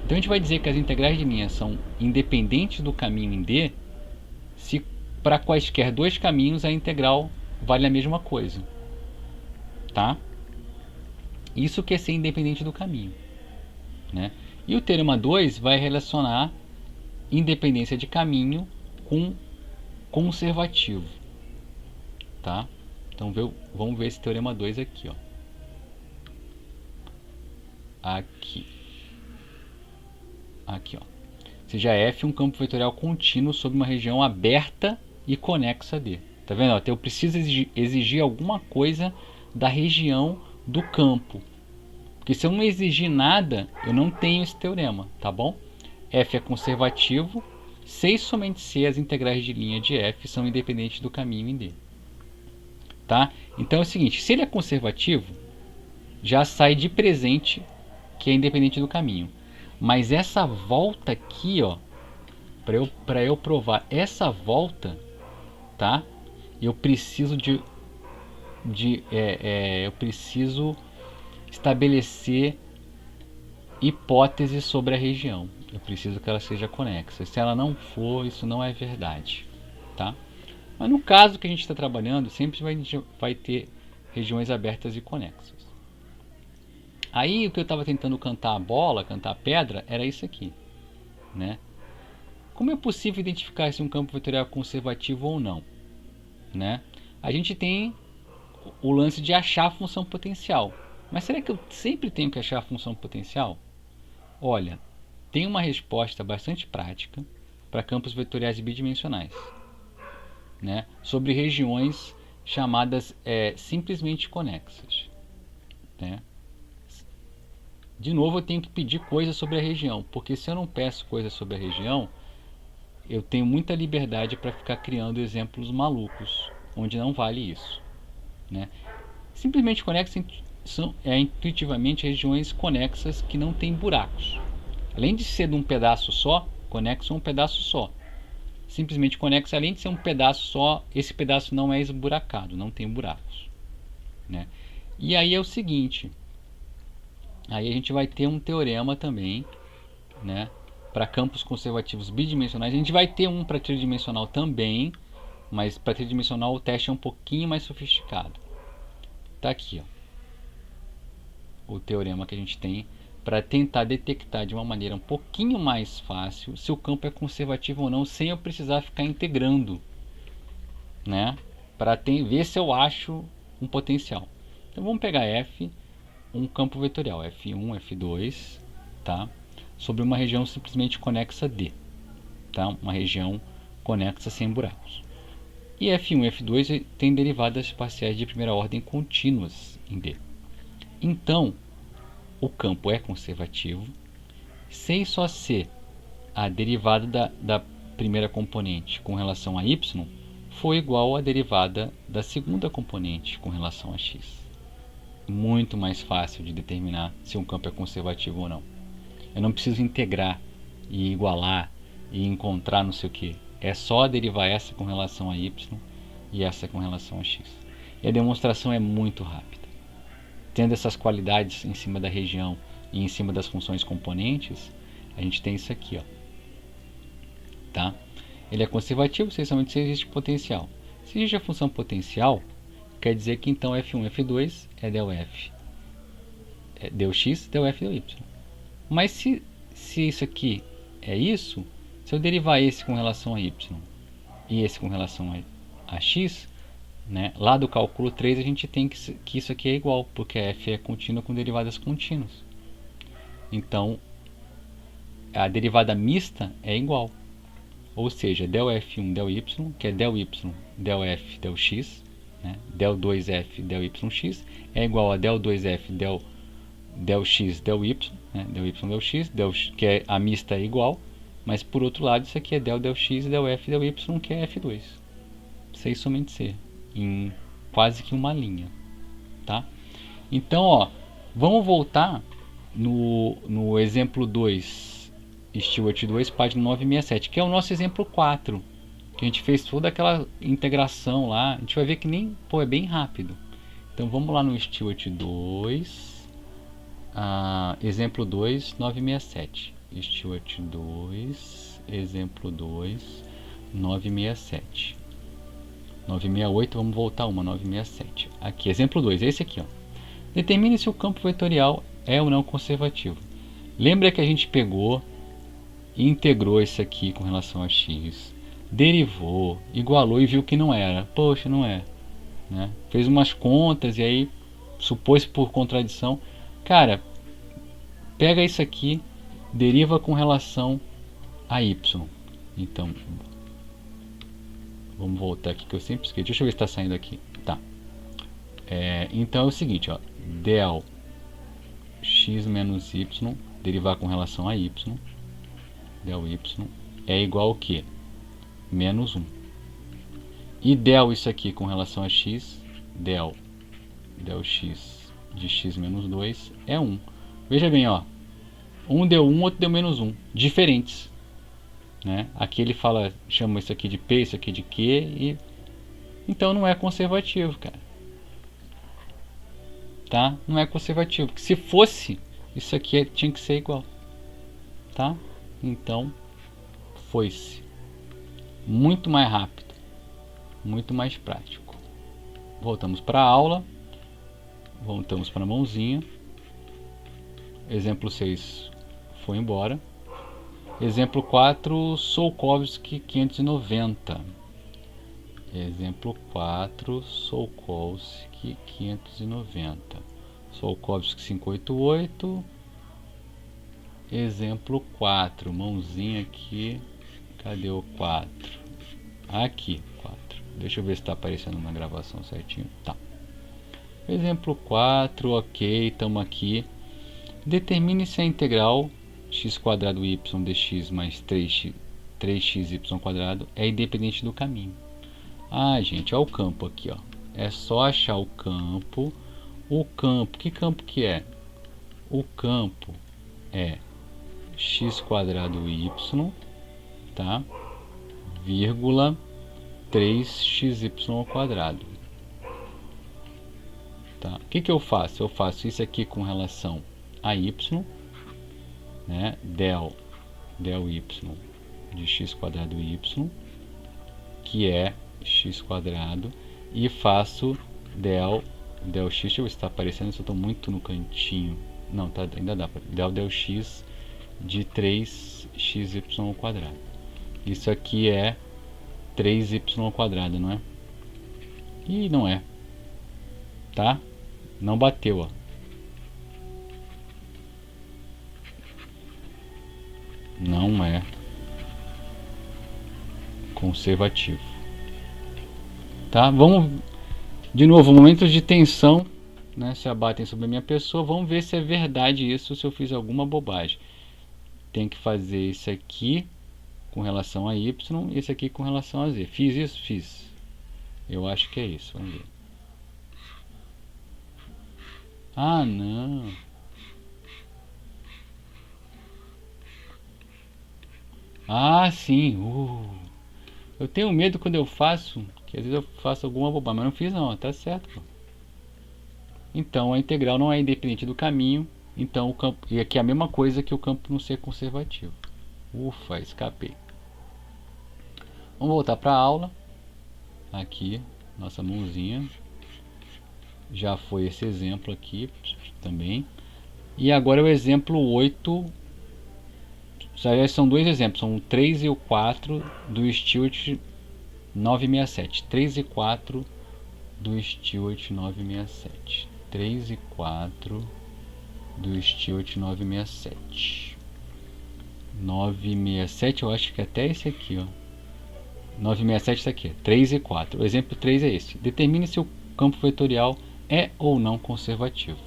Então a gente vai dizer que as integrais de linha são independentes do caminho em D se para quaisquer dois caminhos a integral vale a mesma coisa. Tá? Isso que é ser independente do caminho, né? E o teorema 2 vai relacionar independência de caminho com conservativo, tá? Então vamos ver esse teorema 2 aqui, ó. Aqui, ó. Seja F um campo vetorial contínuo sobre uma região aberta e conexa a D. Tá vendo? Ó, eu preciso exigir alguma coisa da região do campo. Porque se eu não exigir nada, eu não tenho esse teorema, tá bom? F é conservativo, se e somente se as integrais de linha de F são independentes do caminho em D. Tá? Então é o seguinte, se ele é conservativo, já sai de presente que é independente do caminho. Mas essa volta aqui, ó, para eu provar essa volta, tá? Eu preciso eu preciso estabelecer hipóteses sobre a região. Eu preciso que ela seja conexa. Se ela não for, isso não é verdade, tá? Mas no caso que a gente está trabalhando, sempre vai ter regiões abertas e conexas. Aí o que eu estava tentando cantar a bola, cantar a pedra, era isso aqui, né? Como é possível identificar se um campo vetorial é conservativo ou não, né? A gente tem o lance de achar a função potencial. Mas será que eu sempre tenho que achar a função potencial? Olha, tem uma resposta bastante prática para campos vetoriais bidimensionais, né? Sobre regiões chamadas simplesmente conexas, né? De novo eu tenho que pedir coisas sobre a região, porque se eu não peço coisas sobre a região, eu tenho muita liberdade para ficar criando exemplos malucos, onde não vale isso, né? Simplesmente conexas são intuitivamente regiões conexas que não têm buracos. Além de ser de um pedaço só, conexo é um pedaço só. Simplesmente conexo, além de ser um pedaço só, esse pedaço não é esburacado, não tem buracos, né? E aí é o seguinte, aí a gente vai ter um teorema também, né, para campos conservativos bidimensionais. A gente vai ter um para tridimensional também, mas para tridimensional o teste é um pouquinho mais sofisticado. Tá aqui, ó, o teorema que a gente tem para tentar detectar de uma maneira um pouquinho mais fácil se o campo é conservativo ou não, sem eu precisar ficar integrando, né, para ver se eu acho um potencial. Então vamos pegar F, um campo vetorial, F1, F2, tá? Sobre uma região simplesmente conexa D, tá? Uma região conexa sem buracos. E F1 e F2 tem derivadas parciais de primeira ordem contínuas em D. Então, o campo é conservativo, sem só ser a derivada da primeira componente com relação a y for igual à derivada da segunda componente com relação a x. Muito mais fácil de determinar se um campo é conservativo ou não. Eu não preciso integrar e igualar e encontrar não sei o que. É só derivar essa com relação a y e essa com relação a x. E a demonstração é muito rápida. Tendo essas qualidades em cima da região e em cima das funções componentes, a gente tem isso aqui, ó. Tá? Ele é conservativo essencialmente se existe potencial. Se existe a função potencial, quer dizer que então F1 e F2 é del F, del x, del F, del y. Mas se isso aqui é isso, se eu derivar esse com relação a y e esse com relação a x, né, lá do cálculo 3 a gente tem que isso aqui é igual, porque f é contínua com derivadas contínuas. Então, a derivada mista é igual. Ou seja, del f1, del y, que é del y, del f, del x, né, del 2f, del yx, é igual a del 2f, del x, del y, né, del y, del x, que é a mista é igual, mas por outro lado isso aqui é del x, del f, del y, que é f2. Sei somente ser, em quase que uma linha, tá? Então, ó, vamos voltar no exemplo 2, Stewart 2, página 967, que é o nosso exemplo 4, que a gente fez toda aquela integração lá. A gente vai ver que nem, pô, é bem rápido. Então vamos lá no Stewart 2, exemplo 2, 967. Stewart 2, exemplo 2, 967. 968, vamos voltar uma, 967. Aqui, exemplo 2, é esse aqui, ó. Determine se o campo vetorial é ou não conservativo. Lembra que a gente pegou e integrou isso aqui com relação a x, derivou, igualou e viu que não era. Poxa, não é, né? Fez umas contas e aí supôs por contradição. Cara, pega isso aqui, deriva com relação a y. Então, vamos voltar aqui que eu sempre esqueci. Deixa eu ver se está saindo aqui. Tá. Então é o seguinte, ó. Del x menos y, derivar com relação a y, del y, é igual ao que? Menos 1. E del isso aqui com relação a x, del x de x menos 2 é 1. Veja bem, ó. Um deu 1, outro deu menos 1. Diferentes. Né? Aqui ele chama isso aqui de P, isso aqui de Q, e então não é conservativo, cara. Tá? Não é conservativo, porque se fosse, isso aqui tinha que ser igual. Tá? Então, foi-se. Muito mais rápido, muito mais prático. Voltamos para a aula, voltamos para a mãozinha. Exemplo 6 foi embora. Exemplo 4, Solkowski 590. Exemplo 4, Solkowski 590. Solkowski 588. Exemplo 4, mãozinha aqui. Cadê o 4? Aqui, 4. Deixa eu ver se está aparecendo na gravação certinho. Tá. Exemplo 4, ok, estamos aqui. Determine se a integral x² y dx mais 3xy² é independente do caminho. Ah, gente, olha o campo aqui, ó. É só achar o campo. O campo, que campo que é? O campo é x quadrado y, tá? Vírgula 3xy ao quadrado. Tá? O que eu faço? Eu faço isso aqui com relação a y, né? del y de x quadrado y, que é x quadrado, e faço del x, deixa eu ver se está aparecendo, se eu estou muito no cantinho, não, tá, ainda dá, del x de 3xy ao quadrado. Isso aqui é 3y ao quadrado, não é? E não é, tá? Não bateu, ó. Não é conservativo, tá? Vamos de novo, momentos de tensão, né, se abatem sobre a minha pessoa. Vamos ver se é verdade isso, se eu fiz alguma bobagem. Tem que fazer isso aqui com relação a y e esse aqui com relação a z. Fiz isso? Fiz. Eu acho que é isso. Vamos ver. Ah, não. Ah, sim. Eu tenho medo quando eu faço, que às vezes eu faço alguma bobagem, mas não fiz não, tá certo, pô. Então a integral não é independente do caminho, então o campo, e aqui é a mesma coisa que o campo não ser conservativo. Ufa, escapei. Vamos voltar para a aula. Aqui, nossa mãozinha. Já foi esse exemplo aqui também. E agora é o exemplo 8. São dois exemplos, são o 3 e o 4 do Stewart 967. 3 e 4 do Stewart 967. 3 e 4 do Stewart 967. 967, eu acho que até esse aqui, ó. 967 isso aqui, 3 e 4. O exemplo 3 é esse. Determine se o campo vetorial é ou não conservativo.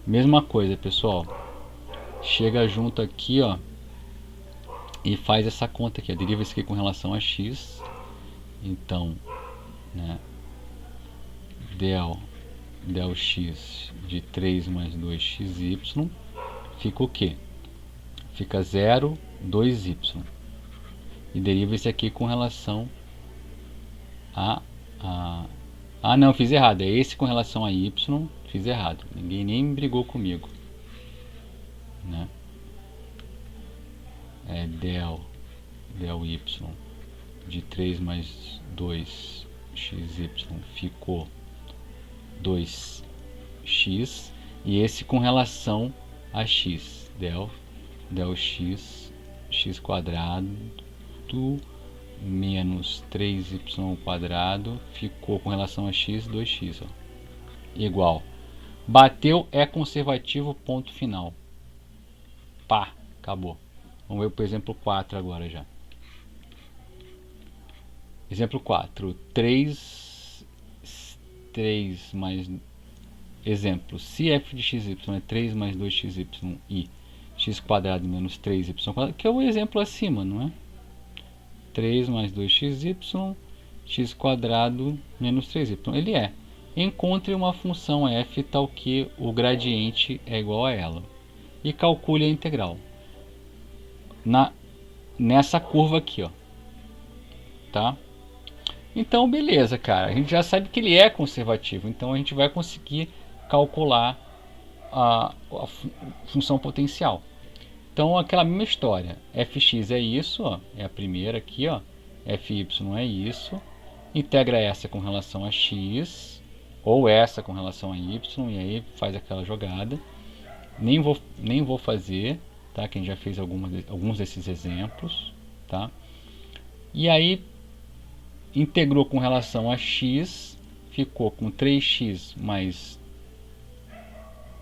Mesma coisa, pessoal. Chega junto aqui, ó, e faz essa conta aqui. Deriva isso aqui com relação a x. Então, né, del x de 3 mais 2xy fica o quê? Fica 0, 2y. E deriva isso aqui com relação a... Ah, não, fiz errado. É esse com relação a y. Fiz errado. Ninguém nem brigou comigo, né? É del y de 3 mais 2xy ficou 2x. E esse com relação a x. Del x quadrado menos 3y ao quadrado ficou com relação a x, 2x, ó, igual. Bateu, é conservativo, ponto final. Pá, acabou. Vamos ver, por exemplo, 4 agora já. Exemplo 4. 3 mais... Exemplo, se f de xy é 3 mais 2xy e x quadrado menos 3y quadrado, que é o exemplo acima, não é? 3 mais 2xy, x quadrado menos 3y. Ele é. Encontre uma função f tal que o gradiente é igual a ela. E calcule a integral. Nessa curva aqui, ó. Tá? Então, beleza, cara. A gente já sabe que ele é conservativo. Então, a gente vai conseguir calcular a função potencial. Então, aquela mesma história. Fx é isso, ó, é a primeira aqui, ó. Fy é isso. Integra essa com relação a x, ou essa com relação a y, e aí faz aquela jogada. Nem vou fazer, tá? Que a gente já fez alguns desses exemplos, tá? E aí, integrou com relação a x, ficou com 3x mais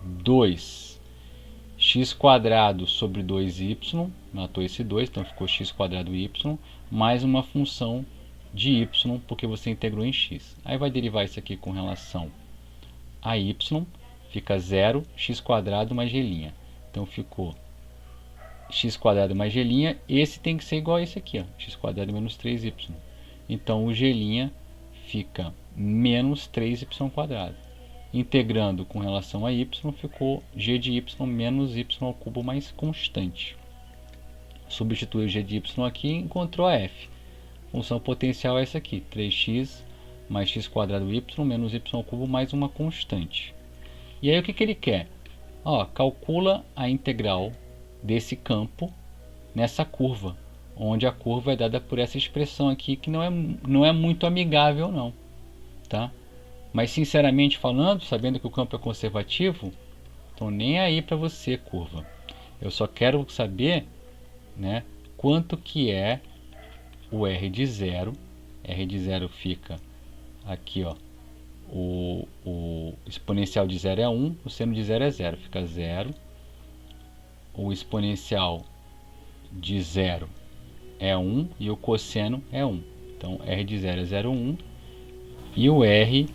2 x quadrado sobre 2y, matou esse 2, então ficou x quadrado y, mais uma função de y, porque você integrou em x. Aí vai derivar isso aqui com relação a y, fica 0, x quadrado mais g'. Então ficou x quadrado mais g', esse tem que ser igual a esse aqui, ó, x quadrado menos 3y. Então o g' fica menos 3y quadrado. Integrando com relação a y, ficou g de y menos y ao cubo mais constante. substitui o g de y aqui e encontrou a f. Função potencial é essa aqui, 3x mais x quadrado y menos y cubo mais uma constante. E aí o que ele quer? Ó, calcula a integral desse campo nessa curva, onde a curva é dada por essa expressão aqui, que não é muito amigável não, tá? Mas sinceramente falando, sabendo que o campo é conservativo, então nem aí para você, curva. Eu só quero saber, né, quanto que é o R de zero. R de zero fica aqui, ó. O exponencial de zero é 1, o seno de zero é 0, fica 0. O exponencial de zero é 1 e o cosseno é 1. Então, R de zero é 0,1. E o R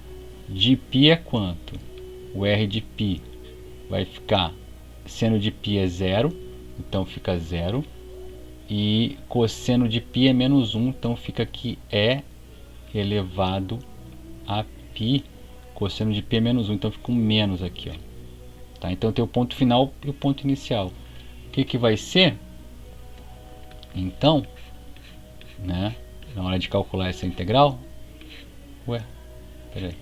de π é quanto? O R de π vai ficar, seno de π é 0, então fica 0. E cosseno de π é menos 1, então fica que é elevado a π. Cosseno de π é menos 1, então fica um menos aqui, ó. Tá? Então tem o ponto final e o ponto inicial. O que vai ser? Então, né, na hora de calcular essa integral, peraí,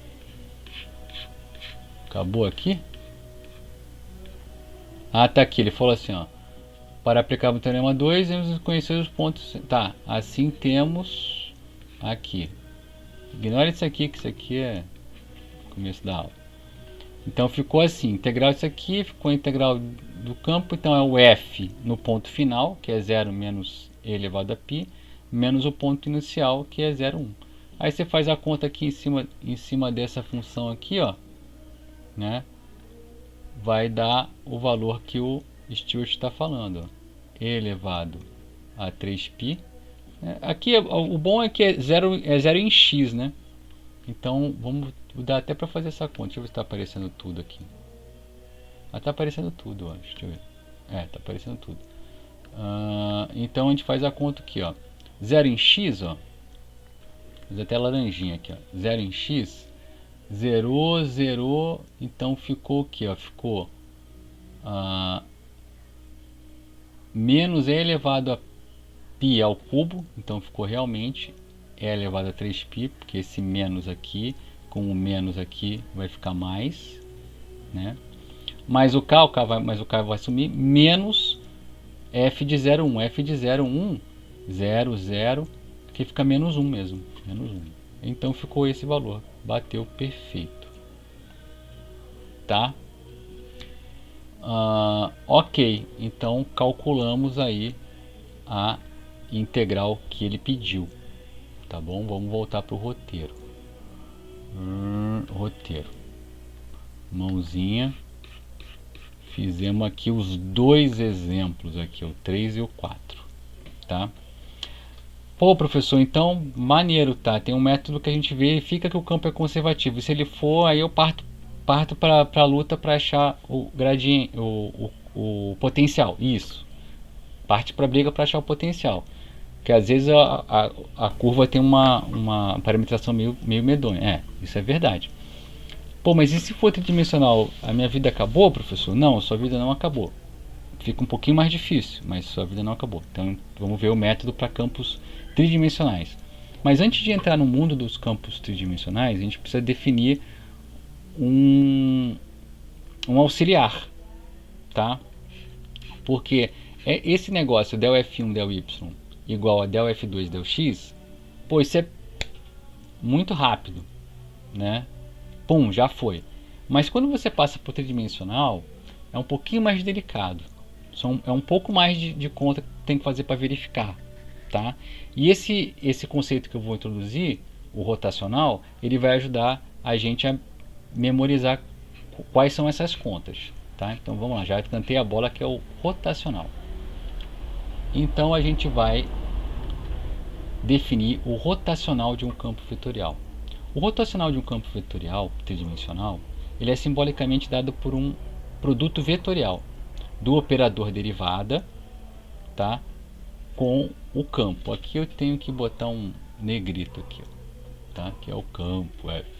acabou aqui? Ah, tá aqui, ele falou assim, ó, para aplicar o teorema 2, devemos conhecer os pontos, tá, assim temos aqui, ignora isso aqui, que isso aqui é começo da aula. Então ficou assim, integral isso aqui, ficou a integral do campo, então é o f no ponto final, que é 0 menos e elevado a π, menos o ponto inicial, que é 0,1. Aí você faz a conta aqui em cima dessa função aqui, ó, né? Vai dar o valor que o Stewart está falando, ó, e elevado a 3π. Aqui o bom é que é 0 em x, né? Então vamos dar até para fazer essa conta. Deixa eu ver se está aparecendo tudo aqui. Está aparecendo tudo, ó. Deixa eu ver. Está aparecendo tudo. Então a gente faz a conta aqui, ó. 0 em x, ó. Vou até laranjinha aqui, ó. 0 em x. 0, 0. Então ficou aqui, ó. Ficou menos e elevado a π ao cubo. Então ficou realmente e elevado a 3π, porque esse menos aqui com o menos aqui vai ficar mais, né? Mais o K vai sumir, menos f de 0,1. F de 0,1, 0, 0, que fica menos 1 mesmo. Menos 1. Então ficou esse valor. Bateu perfeito. Tá? Ok. Então calculamos aí a integral que ele pediu. Tá bom? Vamos voltar para o roteiro. Roteiro. Mãozinha. Fizemos aqui os dois exemplos aqui, o 3 e o 4, tá? Pô, professor, então, maneiro, tá? Tem um método que a gente verifica que o campo é conservativo. E se ele for, aí eu parto para a luta para achar o gradiente, o potencial. Isso. Parte para a briga para achar o potencial. Porque às vezes a curva tem uma parametração meio medonha. Isso é verdade. Pô, mas e se for tridimensional, a minha vida acabou, professor? Não, sua vida não acabou. Fica um pouquinho mais difícil, mas sua vida não acabou. Então, vamos ver o método para campos tridimensionais. Mas antes de entrar no mundo dos campos tridimensionais, a gente precisa definir um auxiliar, tá? Porque esse negócio del f1, del y igual a del f2, del x, pô, isso é muito rápido, né? Pum, já foi. Mas quando você passa para o tridimensional, é um pouquinho mais delicado. É um pouco mais de conta que tem que fazer para verificar, tá? E esse conceito que eu vou introduzir, o rotacional, ele vai ajudar a gente a memorizar quais são essas contas, tá? Então vamos lá, já cantei a bola, que é o rotacional. Então a gente vai definir o rotacional de um campo vetorial. O rotacional de um campo vetorial tridimensional, ele é simbolicamente dado por um produto vetorial do operador derivada, tá, com o campo. Aqui eu tenho que botar um negrito aqui, tá, que é o campo F,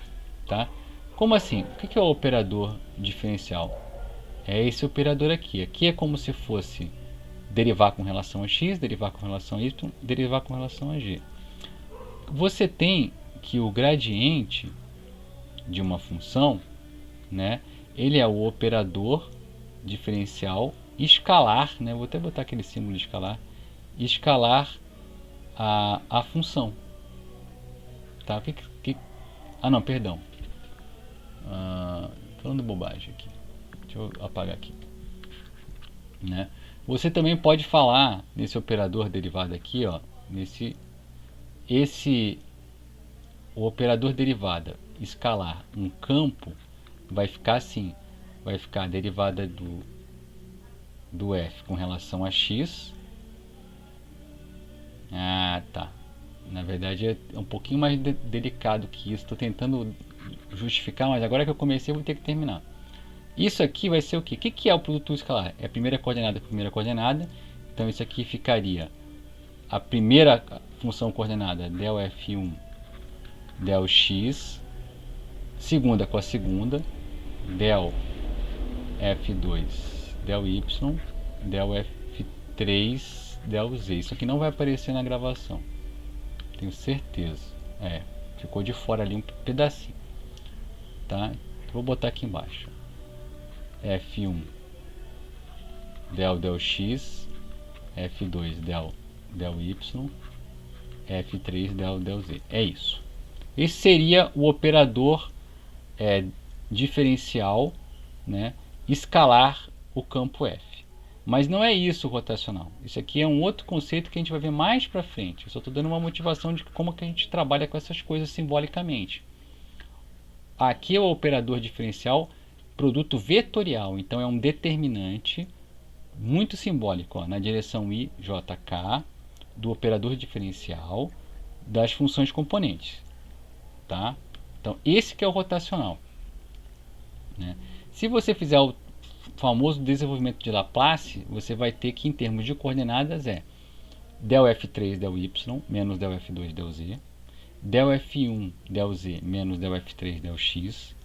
tá? Como assim? O que é o operador diferencial? É esse operador aqui. Aqui é como se fosse derivar com relação a x, derivar com relação a y, derivar com relação a g. Você tem que o gradiente de uma função, né, ele é o operador diferencial escalar, né, vou até botar aquele símbolo de escalar a função. Tá? Não, perdão. Falando bobagem aqui. Deixa eu apagar aqui. Né? Você também pode falar nesse operador derivado aqui, ó, o operador derivada escalar um campo vai ficar assim, vai ficar a derivada do f com relação a x. Tá. Na verdade é um pouquinho mais delicado que isso. Estou tentando justificar, mas agora que eu comecei eu vou ter que terminar. Isso aqui vai ser o quê? O que é o produto escalar? É a primeira coordenada por primeira coordenada. Então isso aqui ficaria a primeira função coordenada del f1 del x, segunda com a segunda, del f2 del y, del f3 del z. Isso aqui não vai aparecer na gravação, tenho certeza. Ficou de fora ali um pedacinho, tá? Vou botar aqui embaixo. F1 del x, F2 del y, F3 del z. É isso. Esse seria o operador diferencial, né, escalar o campo F. Mas não é isso o rotacional. Isso aqui é um outro conceito que a gente vai ver mais para frente. Eu só estou dando uma motivação de como que a gente trabalha com essas coisas simbolicamente. Aqui é o operador diferencial produto vetorial, então é um determinante muito simbólico, ó, na direção i, j, k, do operador diferencial das funções componentes. Tá? Então esse que é o rotacional, né? Se você fizer o famoso desenvolvimento de Laplace, você vai ter que, em termos de coordenadas, del f3 del y menos del f2 del z, del f1 del z menos del f3 del x,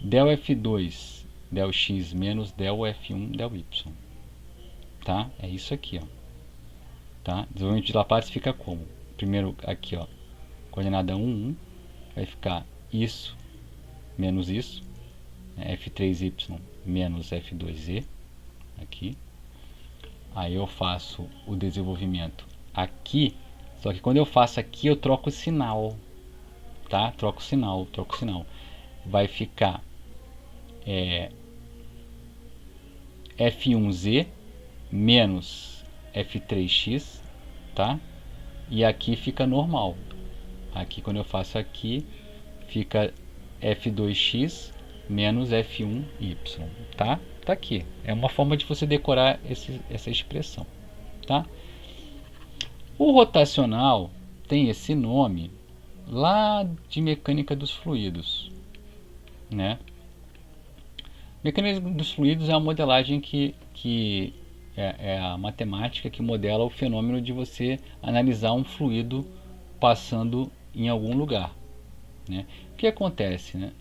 del f2 del x menos del f1 del y. Tá? É isso aqui, ó. Tá? Desenvolvimento de Laplace fica como? Primeiro aqui, ó, coordenada 1, 1, vai ficar isso menos isso, f3y menos f2z, aqui. Aí eu faço o desenvolvimento aqui, só que quando eu faço aqui eu troco o sinal, tá? Troco o sinal. Vai ficar f1z menos f3x, tá? E aqui fica normal. Aqui quando eu faço aqui, fica f2x menos f1y, tá? Tá aqui. É uma forma de você decorar essa expressão, tá? O rotacional tem esse nome lá de mecânica dos fluidos, né? Mecânica dos fluidos é a modelagem que é a matemática que modela o fenômeno de você analisar um fluido passando em algum lugar, né? O que acontece, né?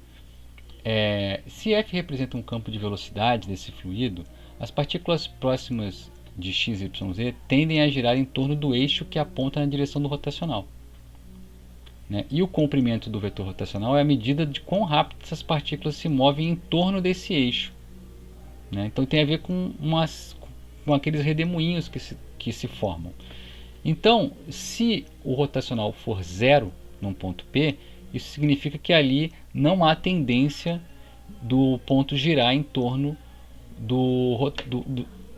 Se f representa um campo de velocidade desse fluido, as partículas próximas de x, y, z tendem a girar em torno do eixo que aponta na direção do rotacional, né? E o comprimento do vetor rotacional é a medida de quão rápido essas partículas se movem em torno desse eixo, né? Então tem a ver com aqueles redemoinhos que se formam. Então, se o rotacional for zero num ponto P, isso significa que ali não há tendência do ponto girar em torno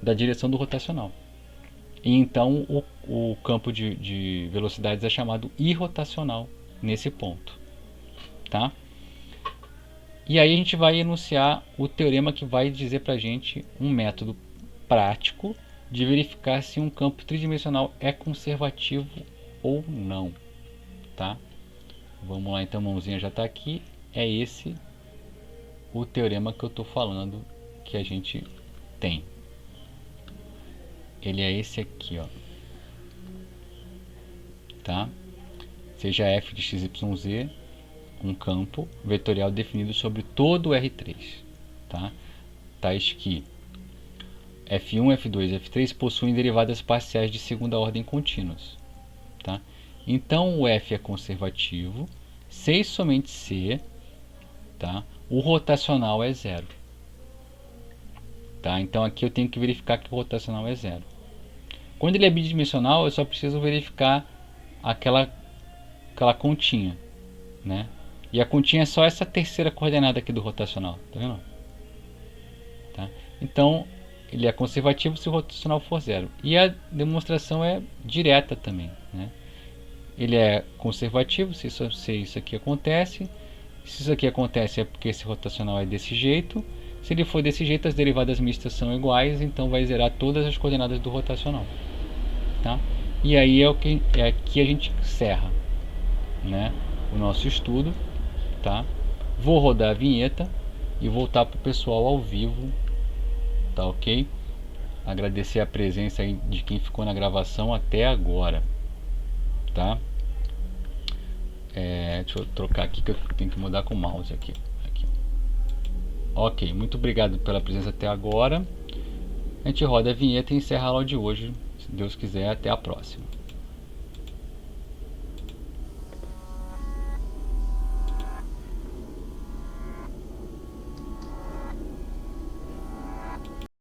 da direção do rotacional. E então o campo de velocidades é chamado irrotacional nesse ponto. Tá? E aí a gente vai enunciar o teorema que vai dizer para a gente um método prático de verificar se um campo tridimensional é conservativo ou não. Tá? Vamos lá, então, a mãozinha já está aqui. É esse o teorema que eu estou falando que a gente tem. Ele é esse aqui, ó. Tá? Seja f de x, y, z um campo vetorial definido sobre todo o R3. Tá? Tais que F1, F2 e F3 possuem derivadas parciais de segunda ordem contínuas. Tá? Então o F é conservativo, C e somente C, tá? O rotacional é zero. Tá? Então aqui eu tenho que verificar que o rotacional é zero. Quando ele é bidimensional, eu só preciso verificar aquela continha, né? E a continha é só essa terceira coordenada aqui do rotacional, tá vendo? Tá? Então ele é conservativo se o rotacional for zero. E a demonstração é direta também, né? Ele é conservativo se isso aqui acontece. Se isso aqui acontece é porque esse rotacional é desse jeito. Se ele for desse jeito, as derivadas mistas são iguais, então vai zerar todas as coordenadas do rotacional. Tá? E aí é aqui a gente encerra, né, o nosso estudo. Tá? Vou rodar a vinheta e voltar para o pessoal ao vivo. Tá ok? Agradecer a presença de quem ficou na gravação até agora. Tá? Deixa eu trocar aqui que eu tenho que mudar com o mouse aqui. Ok, muito obrigado pela presença até agora. A gente roda a vinheta e encerra a aula de hoje. Se Deus quiser, até a próxima.